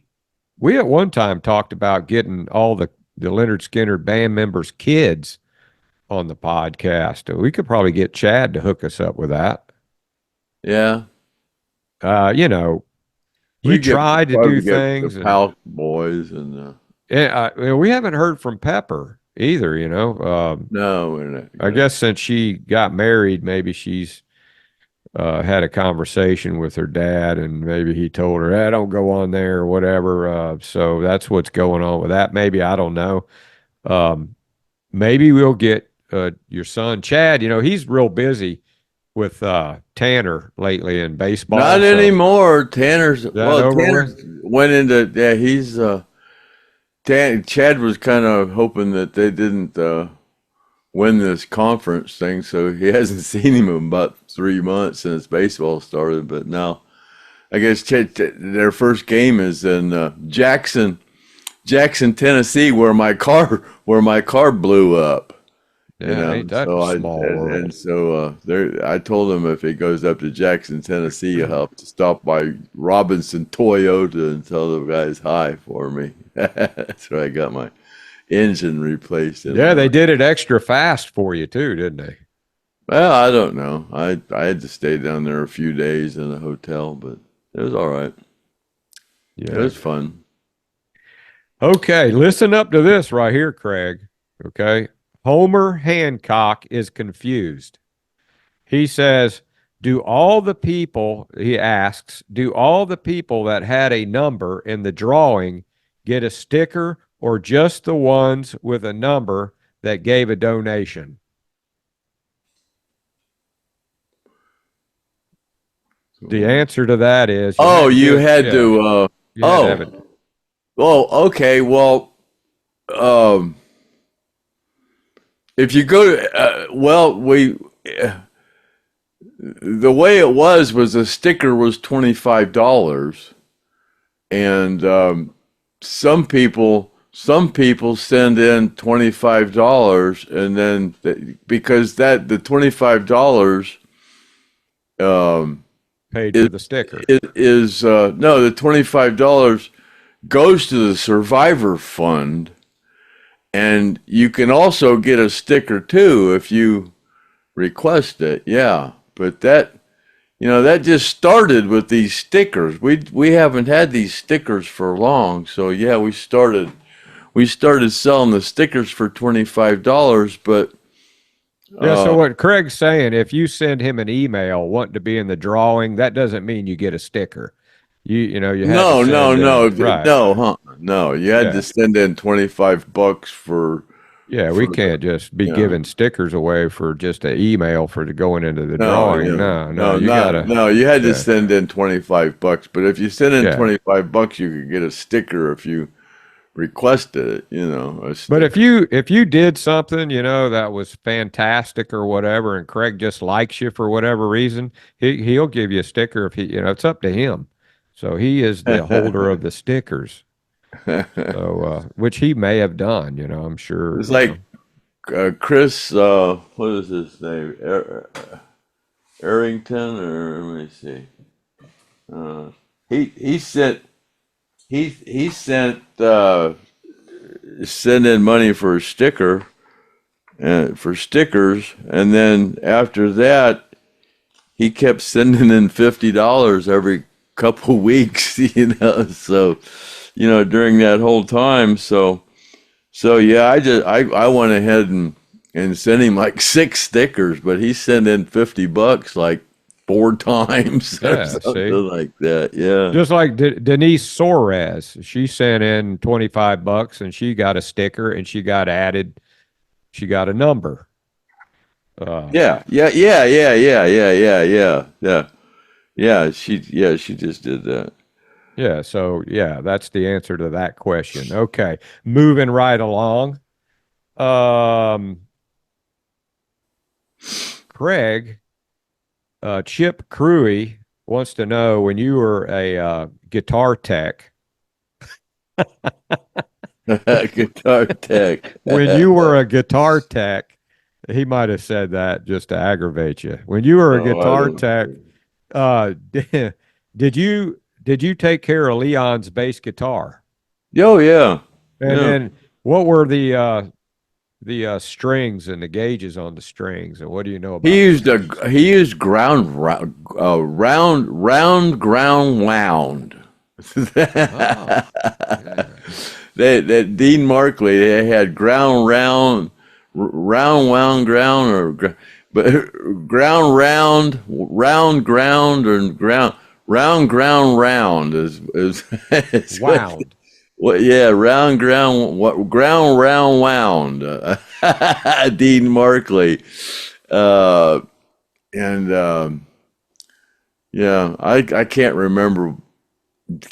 we at one time talked about getting all the Lynyrd Skynyrd band members' kids on the podcast. We could probably get Chad to hook us up with that. Yeah. You know, you tried to do things. The Pal boys and we haven't heard from Pepper either, you know. No, we're not. I guess since she got married, maybe she's had a conversation with her dad, and maybe he told her, don't go on there or whatever. So that's what's going on with that. Maybe, I don't know. Maybe we'll get your son, Chad. You know, he's real busy with Tanner lately in baseball. Not anymore. Tanner went into, he's, Chad was kind of hoping that they didn't win this conference thing, so he hasn't seen him in about 3 months since baseball started. But now, I guess their first game is in Jackson, Tennessee, where my car blew up. Yeah, ain't that a small world. And so I told him if he goes up to Jackson, Tennessee, he'll have to stop by Robinson Toyota and tell the guys hi for me. That's where I got my engine replaced. Yeah, they did it extra fast for you too, didn't they? Well, I don't know. I had to stay down there a few days in a hotel, but it was all right. Yeah, it was fun. Okay, listen up to this right here, Craig. Okay. Homer Hancock is confused. He says, he asks, do all the people that had a number in the drawing get a sticker, or just the ones with a number that gave a donation? The answer to that is... okay. Well, if you go to, the way it was the sticker was $25, and some people send in $25, and then because the $25 paid for the sticker. The $25 goes to the Survivor Fund. And you can also get a sticker too if you request it. Yeah, but that just started with these stickers. We haven't had these stickers for long, so yeah, we started selling the stickers for $25. But so what Craig's saying, if you send him an email wanting to be in the drawing, that doesn't mean you get a sticker. You had to send in $25 for. Yeah, we can't just be giving stickers away for just an email for going into the drawing. You had to send in $25. But if you send in $25, you could get a sticker if you requested it. But if you did something, that was fantastic or whatever, and Craig just likes you for whatever reason, he'll give you a sticker if it's up to him. So he is the holder of the stickers, so which he may have done. I'm sure. It's like Chris. What is his name? Arrington, or let me see. He sent send in money for a sticker, for stickers, and then after that, he kept sending in $50 every couple weeks, so during that whole time, so yeah, I went ahead and sent him like 6 stickers, but he sent in $50 like 4 times or Yeah, something see? like that. Yeah. Just like Denise Suarez, she sent in $25 and she got a sticker and she got a number. Yeah. Yeah. Yeah. Yeah. Yeah. Yeah. Yeah. Yeah. Yeah. She just did that. Yeah, so yeah, that's the answer to that question. Okay, moving right along. Um, Craig, Chip Cruey wants to know when you were a guitar tech. Guitar tech. When you were a guitar tech, he might have said that just to aggravate you. When you were a Oh, I guitar don't. tech, did you take care of Leon's bass guitar? Oh, yeah. And Yeah. then what were the strings and the gauges on the strings, and what do you know about He used round ground wound. Oh, yeah. That Dean Markley, they had round wound ground but ground and round is Wound. well, yeah, round wound. Dean Markley, and yeah, I can't remember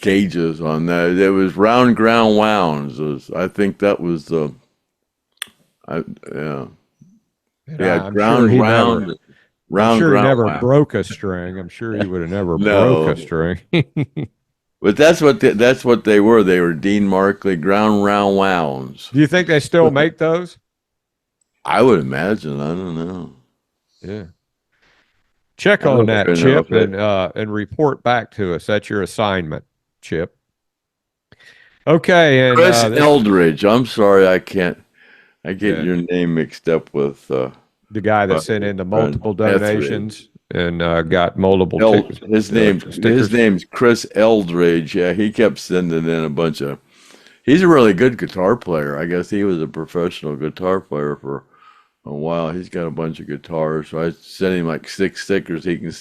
gauges on that. It was round ground wounds. I think that was the, yeah, yeah, I'm sure ground he round, never. I'm round sure he ground never wound. broke a string. I'm sure he would have never broke No, a string. but that's what they were. They were Dean Markley ground round wounds. Do you think they still make those? I would imagine. I don't know. Yeah. Check I on don't that, even know if Chip, and report back to us. That's your assignment, Chip. Okay, and Chris Eldridge. I'm sorry, I get Yeah. your name mixed up with the guy that sent in the multiple Etheridge. donations and got multiple His stickers. name's Chris Eldridge. Yeah, he kept sending in a bunch of. He's a really good guitar player. I guess he was a professional guitar player for a while. He's got a bunch of guitars, so I sent him like 6 stickers. He can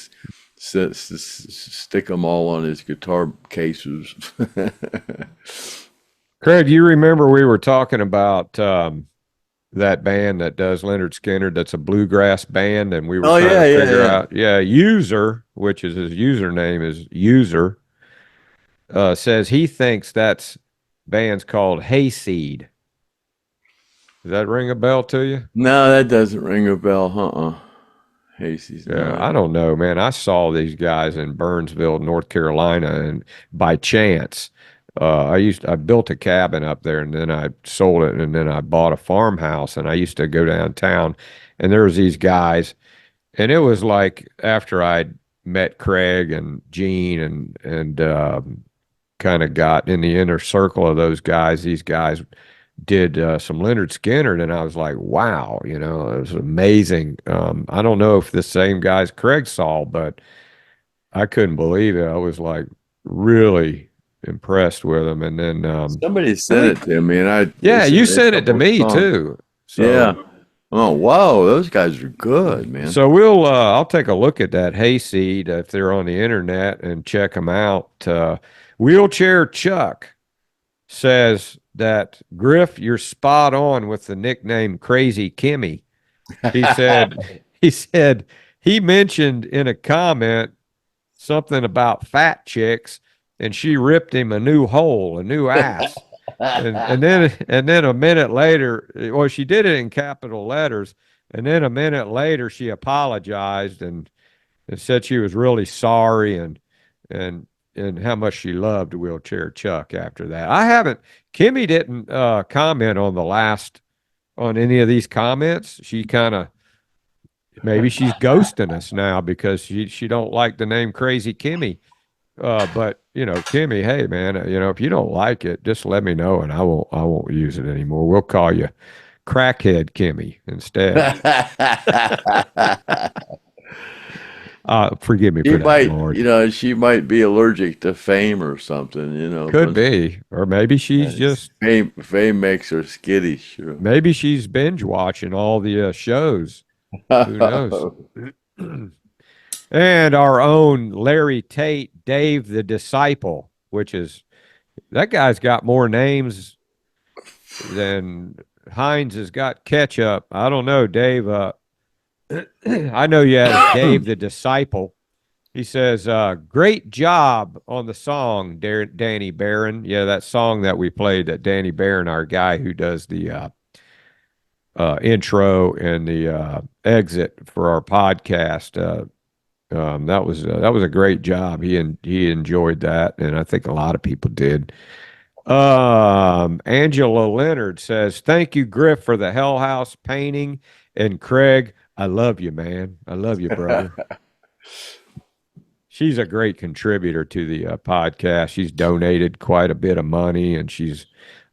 stick them all on his guitar cases. Craig, you remember we were talking about that band that does Lynyrd Skynyrd? That's a bluegrass band, and we were trying to figure out. Yeah, User, which is his username is User, says he thinks that's band's called Hayseed. Does that ring a bell to you? No, that doesn't ring a bell. Hasey's Yeah, not. I don't know, man. I saw these guys in Burnsville, North Carolina, and by chance, I built a cabin up there, and then I sold it, and then I bought a farmhouse, and I used to go downtown, and there was these guys, and it was like after I'd met Craig and Gene and kind of got in the inner circle of those guys. These guys did some Lynyrd Skynyrd, and I was like, wow, it was amazing. I don't know if the same guys Craig saw, but I couldn't believe it. I was like really impressed with them. And then Somebody sent it to me, and yeah, you listened to a sent it to couple me songs. too. So, Yeah. Oh wow, those guys are good, man. So I'll take a look at that Hayseed if they're on the internet and check them out. Wheelchair Chuck says that Griff, you're spot on with the nickname Crazy Kimmy. He said he mentioned in a comment something about fat chicks, and she ripped him a new hole, a new ass. and then a minute later, well, she did it in capital letters, and then a minute later she apologized and said she was really sorry and how much she loved Wheelchair Chuck after that. Kimmy didn't comment on any of these comments. She kind of, maybe she's ghosting us now because she don't like the name Crazy Kimmy. But Kimmy, hey man, if you don't like it, just let me know and I won't use it anymore. We'll call you Crackhead Kimmy instead. Forgive me for that, Lord. She might be allergic to fame or something, Could be. Or maybe she's just fame makes her skittish. Maybe she's binge watching all the shows. Who knows? And our own Larry Tate, Dave the Disciple, which is that guy's got more names than Heinz has got ketchup. I don't know, Dave. I know you as Dave the Disciple. He says, great job on the song, Danny Barron. Yeah, that song that we played, that Danny Barron, our guy who does the intro and the exit for our podcast. That was a great job. He enjoyed that, and I think a lot of people did. Angela Lynyrd says, thank you, Griff, for the Hell House painting. And Craig, I love you, man. I love you, brother. She's a great contributor to the podcast. She's donated quite a bit of money, and she's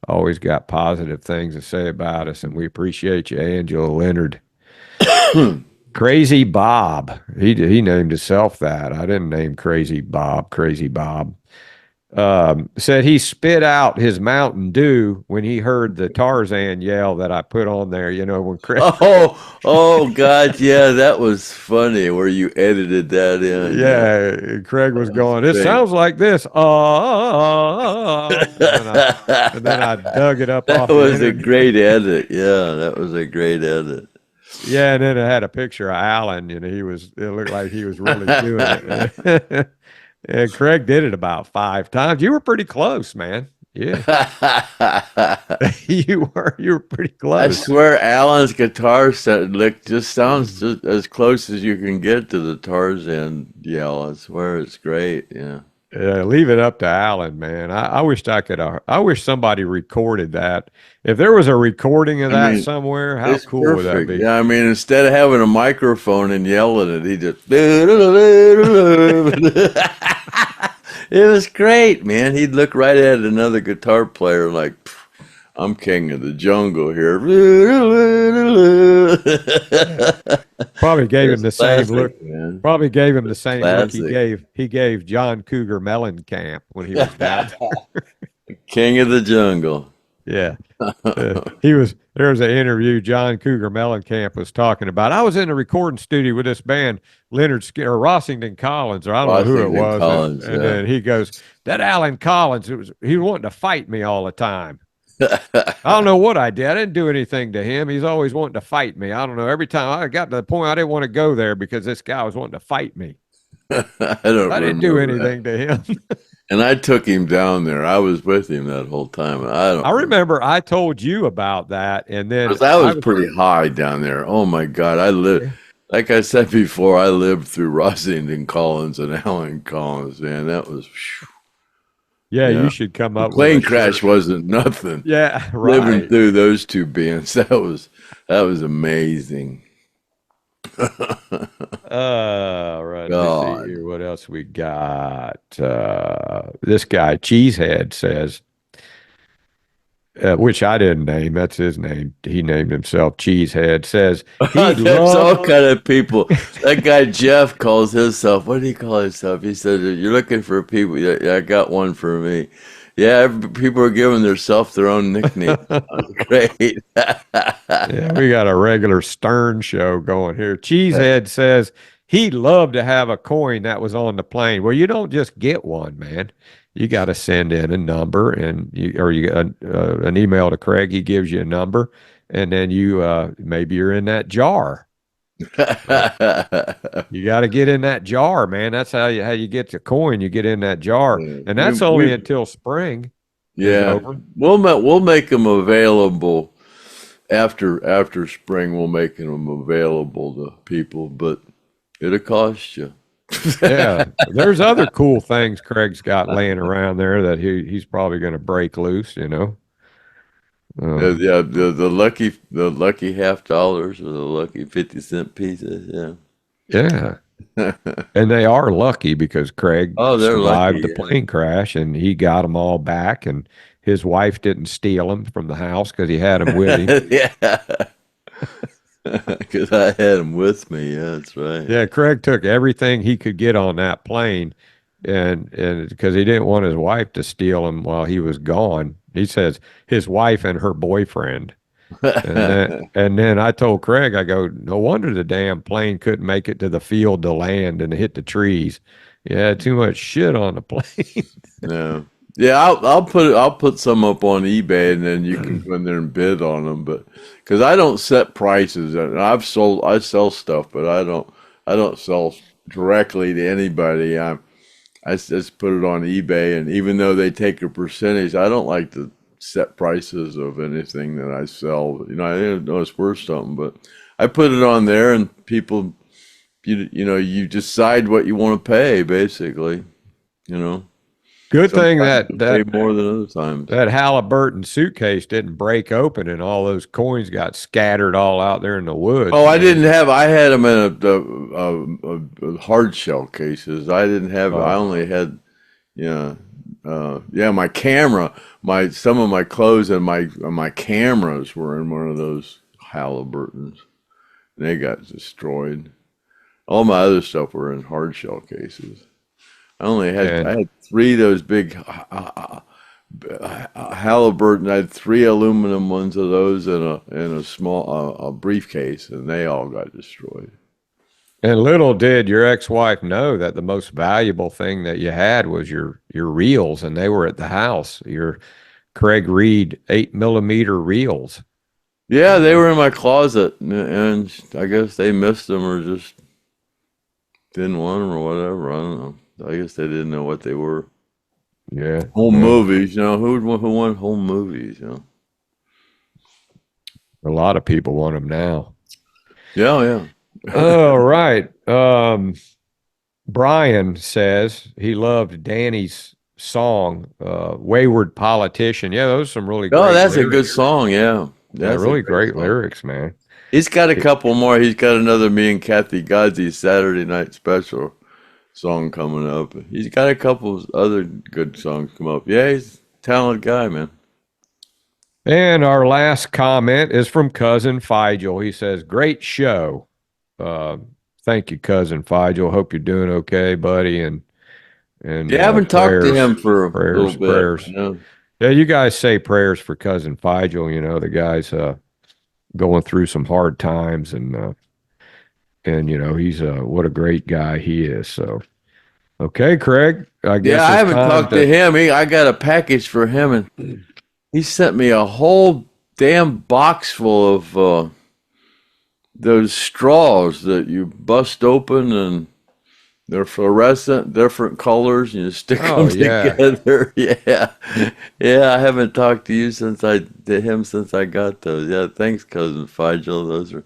always got positive things to say about us, and we appreciate you, Angela Lynyrd. Crazy Bob. He named himself that. I didn't name Crazy Bob. Crazy Bob. Said he spit out his Mountain Dew when he heard the Tarzan yell that I put on there, when Craig. Oh, God, yeah, that was funny where you edited that in. Yeah, Craig was going, it sounds like this. And then I dug it up. That was a great edit. Yeah, that was a great edit. Yeah, and then it had a picture of Alan. It looked like he was really doing it. And Craig did it about 5 times. You were pretty close, man. Yeah. you were pretty close. I swear Alan's guitar set just sounds just as close as you can get to the Tarzan yell. I swear it's great. Yeah. Leave it up to Alan, man. I wished I could. I wish somebody recorded that. If there was a recording of that somewhere, how cool would that be? Yeah, instead of having a microphone and yelling it, he just. It was great, man. He'd look right at another guitar player like, I'm king of the jungle here. Probably gave him the same look. Man. Probably gave him the same look he gave John Cougar Mellencamp when he was down there. King of the jungle. Yeah. There was an interview John Cougar Mellencamp was talking about. I was in a recording studio with this band, Lynyrd Skynyrd, or Rossington Collins, or I don't know who it was. Collins, and then he goes, that Alan Collins, he was wanting to fight me all the time. I don't know what I did. I didn't do anything to him. He's always wanting to fight me. I don't know. Every time I got to the point I didn't want to go there because this guy was wanting to fight me. I didn't do anything to him. And I took him down there. I was with him that whole time. I remember I told you about that, and then I was pretty high down there. Oh my God! I lived, like I said before, I lived through Rossington Collins and Alan Collins. Man, that was. Yeah, you should come up. Plane crash wasn't nothing. Yeah, right. Living through those two bands, that was amazing. Right. Let's see here. What else we got? This guy Cheesehead says, which I didn't name. That's his name. He named himself Cheesehead. Says there's all kind of people. That guy Jeff calls himself. What did he call himself? He said, "You're looking for people." Yeah, I got one for me. Yeah, people are giving themselves their own nickname. Great. Yeah, we got a regular Stern show going here. Cheesehead says he'd love to have a coin that was on the plane. Well, you don't just get one, man. You got to send in a number, and you get an email to Craig. He gives you a number, and then maybe you're in that jar. You got to get in that jar, man. That's how you get the coin. You get in that jar, and that's only until spring. Yeah, we'll make them available after spring. We'll make them available to people, but it'll cost you. Yeah, there's other cool things Craig's got laying around there that he's probably going to break loose. The lucky $50 or the lucky 50-cent pieces. Yeah. And they are lucky because Craig survived lucky, the plane crash, and he got them all back, and his wife didn't steal them from the house because he had them with him. Yeah. Because I had him with me. Yeah, that's right. Yeah, Craig took everything he could get on that plane, and because he didn't want his wife to steal him while he was gone. He says his wife and her boyfriend. And then I told Craig, I go, no wonder the damn plane couldn't make it to the field to land and hit the trees. Yeah, too much shit on the plane. Yeah. Yeah, I'll put some up on eBay and then you can go in there and bid on them. But because I don't set prices, and I sell stuff, but I don't sell directly to anybody. I just put it on eBay, and even though they take a percentage, I don't like to set prices of anything that I sell. I didn't know it's worth something, but I put it on there, and people, you decide what you want to pay, basically. Good thing Sometimes you pay that more than other times. that Halliburton suitcase didn't break open and all those coins got scattered all out there in the woods. Oh, I man. had them in a hard shell cases. I didn't have. I only had, yeah, my camera, some of my clothes and my cameras were in one of those Halliburtons. They got destroyed. All my other stuff were in hard shell cases. I had 3 of those big Halliburton. I had 3 aluminum ones of those in a small a briefcase, and they all got destroyed. And little did your ex-wife know that the most valuable thing that you had was your reels, and they were at the house. Your Craig Reed 8mm reels. Yeah, they were in my closet, and I guess they missed them or just didn't want them or whatever. I don't know. I guess they didn't know what they were. Yeah, Home movies, who want home movies, a lot of people want them now. Yeah. All right. Brian says he loved Danny's song, Wayward Politician. Yeah, those are some really great that's lyrics. a good song, yeah. That's really a great song. lyrics, man. He's got a couple more. He's got another Me and Kathy Godsey Saturday Night Special song coming up. He's got a couple of other good songs come up. Yeah, he's a talented guy, man. And our last comment is from Cousin Figel. He says, great show. Thank you, Cousin Figel. Hope you're doing okay, buddy. And I haven't talked to him for a little bit. Prayers. Yeah, you guys say prayers for Cousin Figel. The guy's going through some hard times, and he's what a great guy he is. So, okay, Craig. I guess I haven't talked to him. I got a package for him, and he sent me a whole damn box full of those straws that you bust open, and they're fluorescent, different colors, and you stick them together. Yeah. I haven't talked to him since I got those. Yeah, thanks, Cousin Figel. Those are.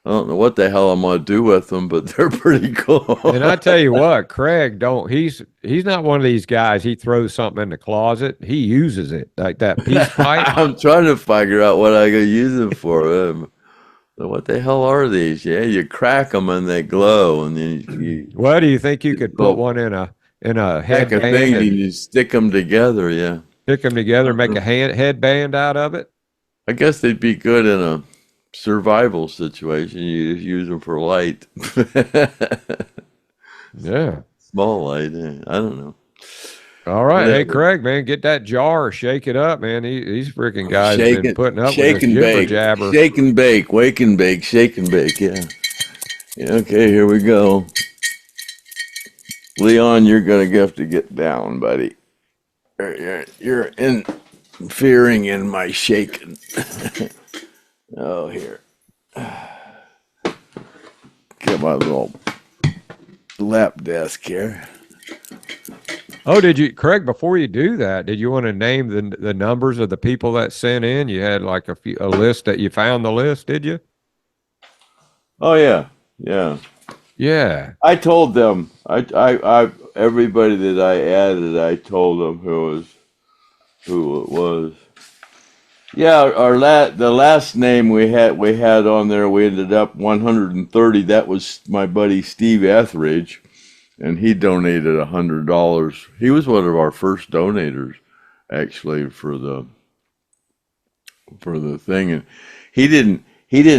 I don't know what the hell I'm gonna do with them, but they're pretty cool. And I tell you what, Craig he's not one of these guys. He throws something in the closet. He uses it like that peace pipe. I'm trying to figure out what I could use them for. What the hell are these? Yeah, you crack them and they glow, and then Well, do you think you could put one in a headband thing and you stick them together? Yeah, stick them together, make a headband out of it. I guess they'd be good in a survival situation. You just use them for light. Yeah, small light. I don't know. All right, hey Craig, man, get that jar, shake it up, man. These freaking guys have been putting up with this jibber jabber. Shake and bake, wake and bake, shake and bake. Yeah. Okay, here we go. Leon, you're gonna have to get down, buddy. You're interfering in my shaking. Oh, here. Get my little lap desk here. Oh, Craig, before you do that, did you want to name the numbers of the people that sent in? You had like a list that you found the list, did you? Oh, yeah. Yeah. I told them, I everybody that I added, I told them who it was. Yeah, the last name we had on there, we ended up 130. That was my buddy Steve Etheridge, and he donated $100. He was one of our first donators, actually, for the thing, and he didn't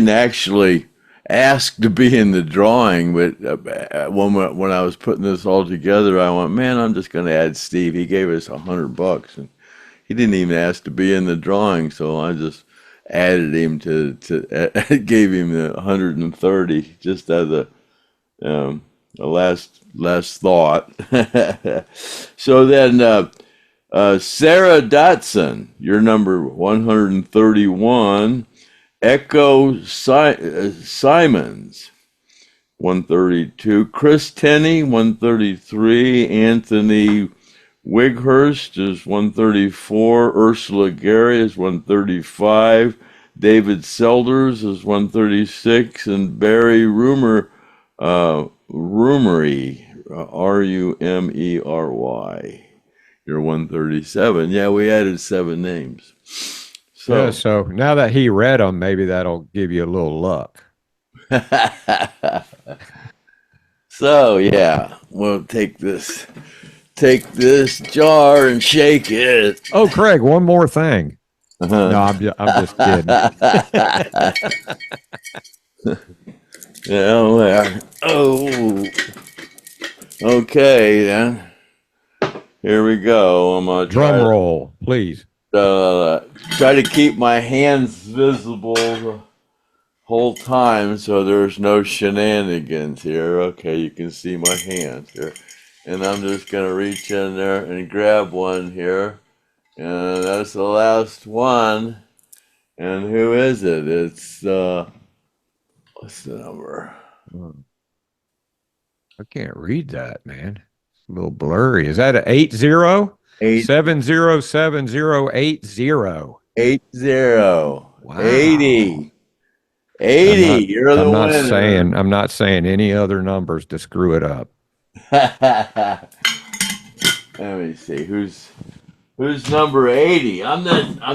actually ask to be in the drawing, but when I was putting this all together, I went, man, I'm just going to add Steve. He gave us $100, and he didn't even ask to be in the drawing, so I just added him to gave him the 130 just as a last thought. So then Sarah Dotson, you're number 131. Echo Simons, 132. Chris Tenney, 133. Anthony Wighurst is 134. Ursula Gary is 135. David Selders is 136. And Barry Rumery, Rumery, you're 137. Yeah, we added 7 names. So, yeah, so now that he read them, maybe that'll give you a little luck. So yeah, we'll take this jar and shake it. Oh, Craig, one more thing. No, I'm just kidding. Yeah, there. Oh, okay then. Here we go. I'm gonna Drum roll, please. Try to keep my hands visible the whole time so there's no shenanigans here. Okay, you can see my hands here. And I'm just going to reach in there and grab one here. And that's the last one. And who is it? It's, what's the number? I can't read that, man. It's a little blurry. Is that an 80? 707080. 80. Wow. 80. You're the winner. I'm not saying any other numbers to screw it up. Let me see who's number 80. I'm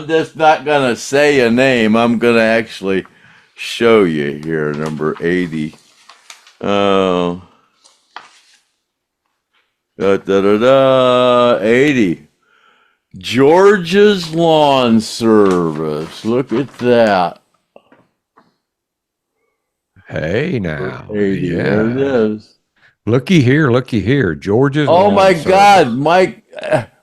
just not gonna say a name. I'm gonna actually show you here. Number 80. Oh. 80. George's Lawn Service. Look at that. Hey now. 80. Yeah. There it is. Looky here. George's Oh Lawn my Service. God, Mike!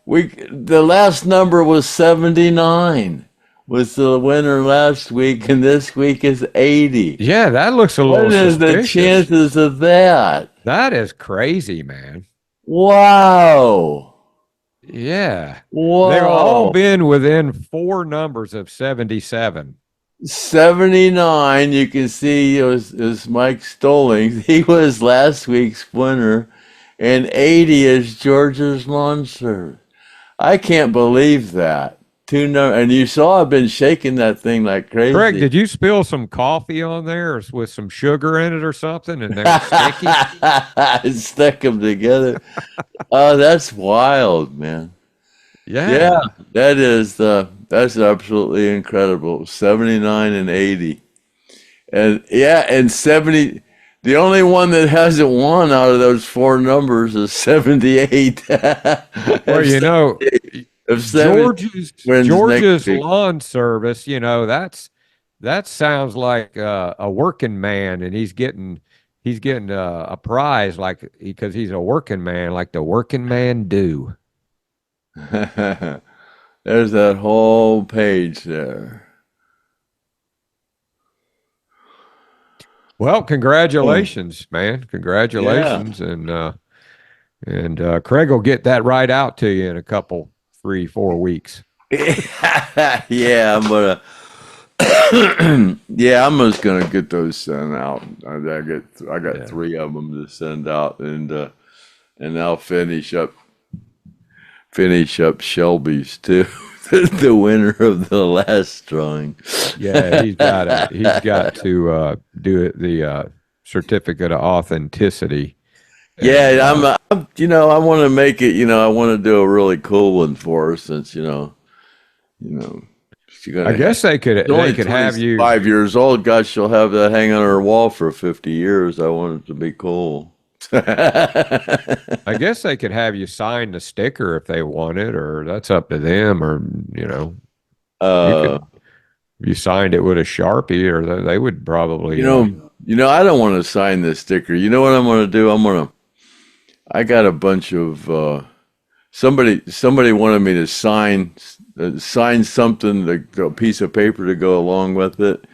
The last number was 79. Was the winner last week, and this week is 80. Yeah, that looks a little What is the suspicious. chances of that? That is crazy, man. Wow! Yeah. Whoa! They've all been within 4 numbers of 77. 79. You can see it was Mike Stolling. He was last week's winner, and 80 is George's Lawn Service. I can't believe that. And you saw I've been shaking that thing like crazy. Craig, did you spill some coffee on there with some sugar in it or something, and they were sticky? Stuck them together. Oh, that's wild, man. Yeah. That's absolutely incredible. 79 and 80. And 70. The only one that hasn't won out of those 4 numbers is 78. Well, you know, George's Lawn Service, that sounds like a working man, and he's getting a prize because he's a working man, like the working man do. There's that whole page there. Well, congratulations, man. Congratulations. Yeah. And Craig will get that right out to you in a couple, 3-4 weeks. Yeah, I'm just gonna get those sent out. I got 3 of them to send out, and I'll finish up Shelby's too. The winner of the last drawing. Yeah, he's got to do it, the certificate of authenticity. Yeah, I want to make it. I want to do a really cool one for her, since she's gonna. I guess they could have you 5 years old. God, she'll have that hang on her wall for 50 years. I want it to be cool. I guess they could have you sign the sticker if they want it, or that's up to them, or you signed it with a Sharpie, or they would probably I don't want to sign this sticker. You know what I'm going to do? I got a bunch of somebody wanted me to sign something, a piece of paper to go along with it,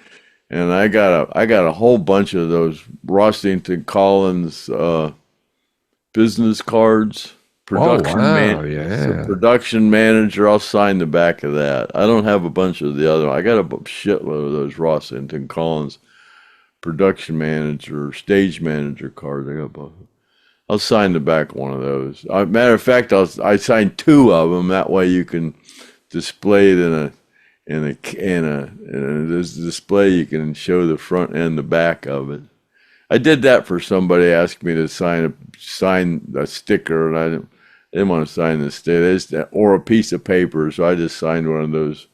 and I got a whole bunch of those Rossington Collins business cards. Production manager. I'll sign the back of that. I don't have a bunch of the other. I got a shitload of those Rossington Collins production manager, stage manager cards. I got both. I'll sign the back of one of those. Matter of fact, I signed 2 of them. That way you can display it in a display. You can show the front and the back of it. I did that for somebody asked me to sign a sticker, and I didn't want to sign the sticker or a piece of paper, so I just signed one of those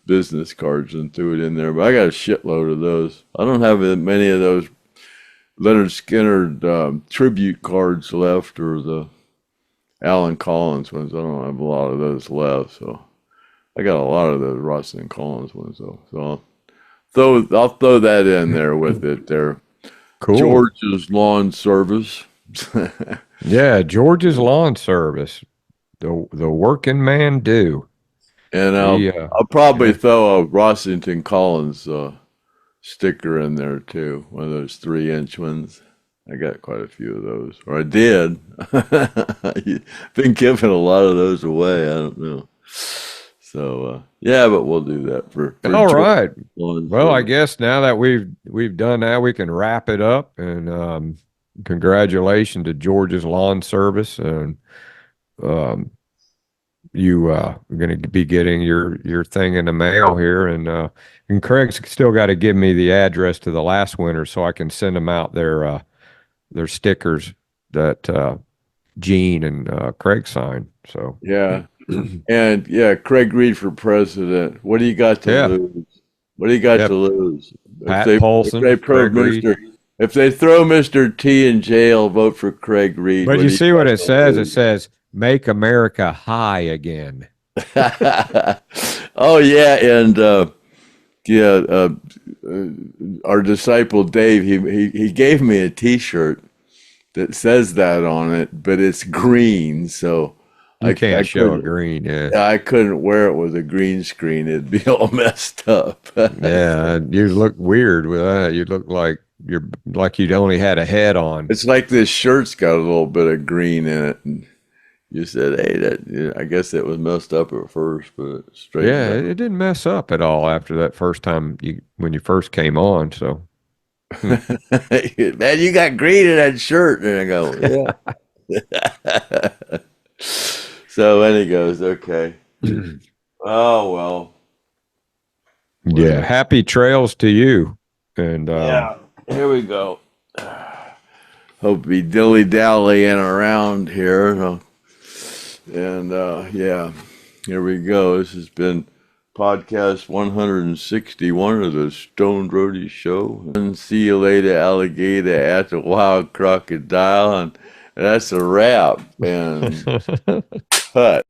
business cards and threw it in there. But I got a shitload of those. I don't have many of those Lynyrd Skynyrd tribute cards left, or the Alan Collins ones. I don't have a lot of those left, so I got a lot of those Rossington Collins ones though. So I'll throw that in there with it there. Cool. George's Lawn Service. Yeah, George's Lawn Service. The working man do. And I'll probably throw a Rossington Collins sticker in there too. One of those 3-inch ones. I got quite a few of those, or I did. Been giving a lot of those away. I don't know. So yeah, but we'll do that for all right. Well, I guess now that we've done that, we can wrap it up. And congratulations to George's Lawn Service, and you are going to be getting your thing in the mail here, and Craig's still got to give me the address to the last winner so I can send them out their stickers that Gene and Craig signed. So yeah. And yeah, Craig Reed for president. What do you got to lose? What do you got to lose? Pat Paulson, if they throw Mr. T in jail, vote for Craig Reed. But you see what it says? It says, "Make America high again." Oh yeah, and our disciple Dave, he gave me a T-shirt that says that on it, but it's green, so. I can't show a green, yeah. I couldn't wear it with a green screen. It'd be all messed up. Yeah, you look weird with that. You look like you'd only had a head on. It's like this shirt's got a little bit of green in it. And you said, hey, I guess it was messed up at first, but straight. Yeah, it didn't mess up at all after that first time when you first came on, so. Man, you got green in that shirt. And I go, yeah. So then he goes, okay. Oh, well. Yeah, happy trails to you. And yeah, here we go. Hope to be dilly-dallying around here. And yeah, here we go. This has been podcast 161 of the Stoned Roadie Show. And see you later, alligator at the wild crocodile. And that's a wrap. And cut.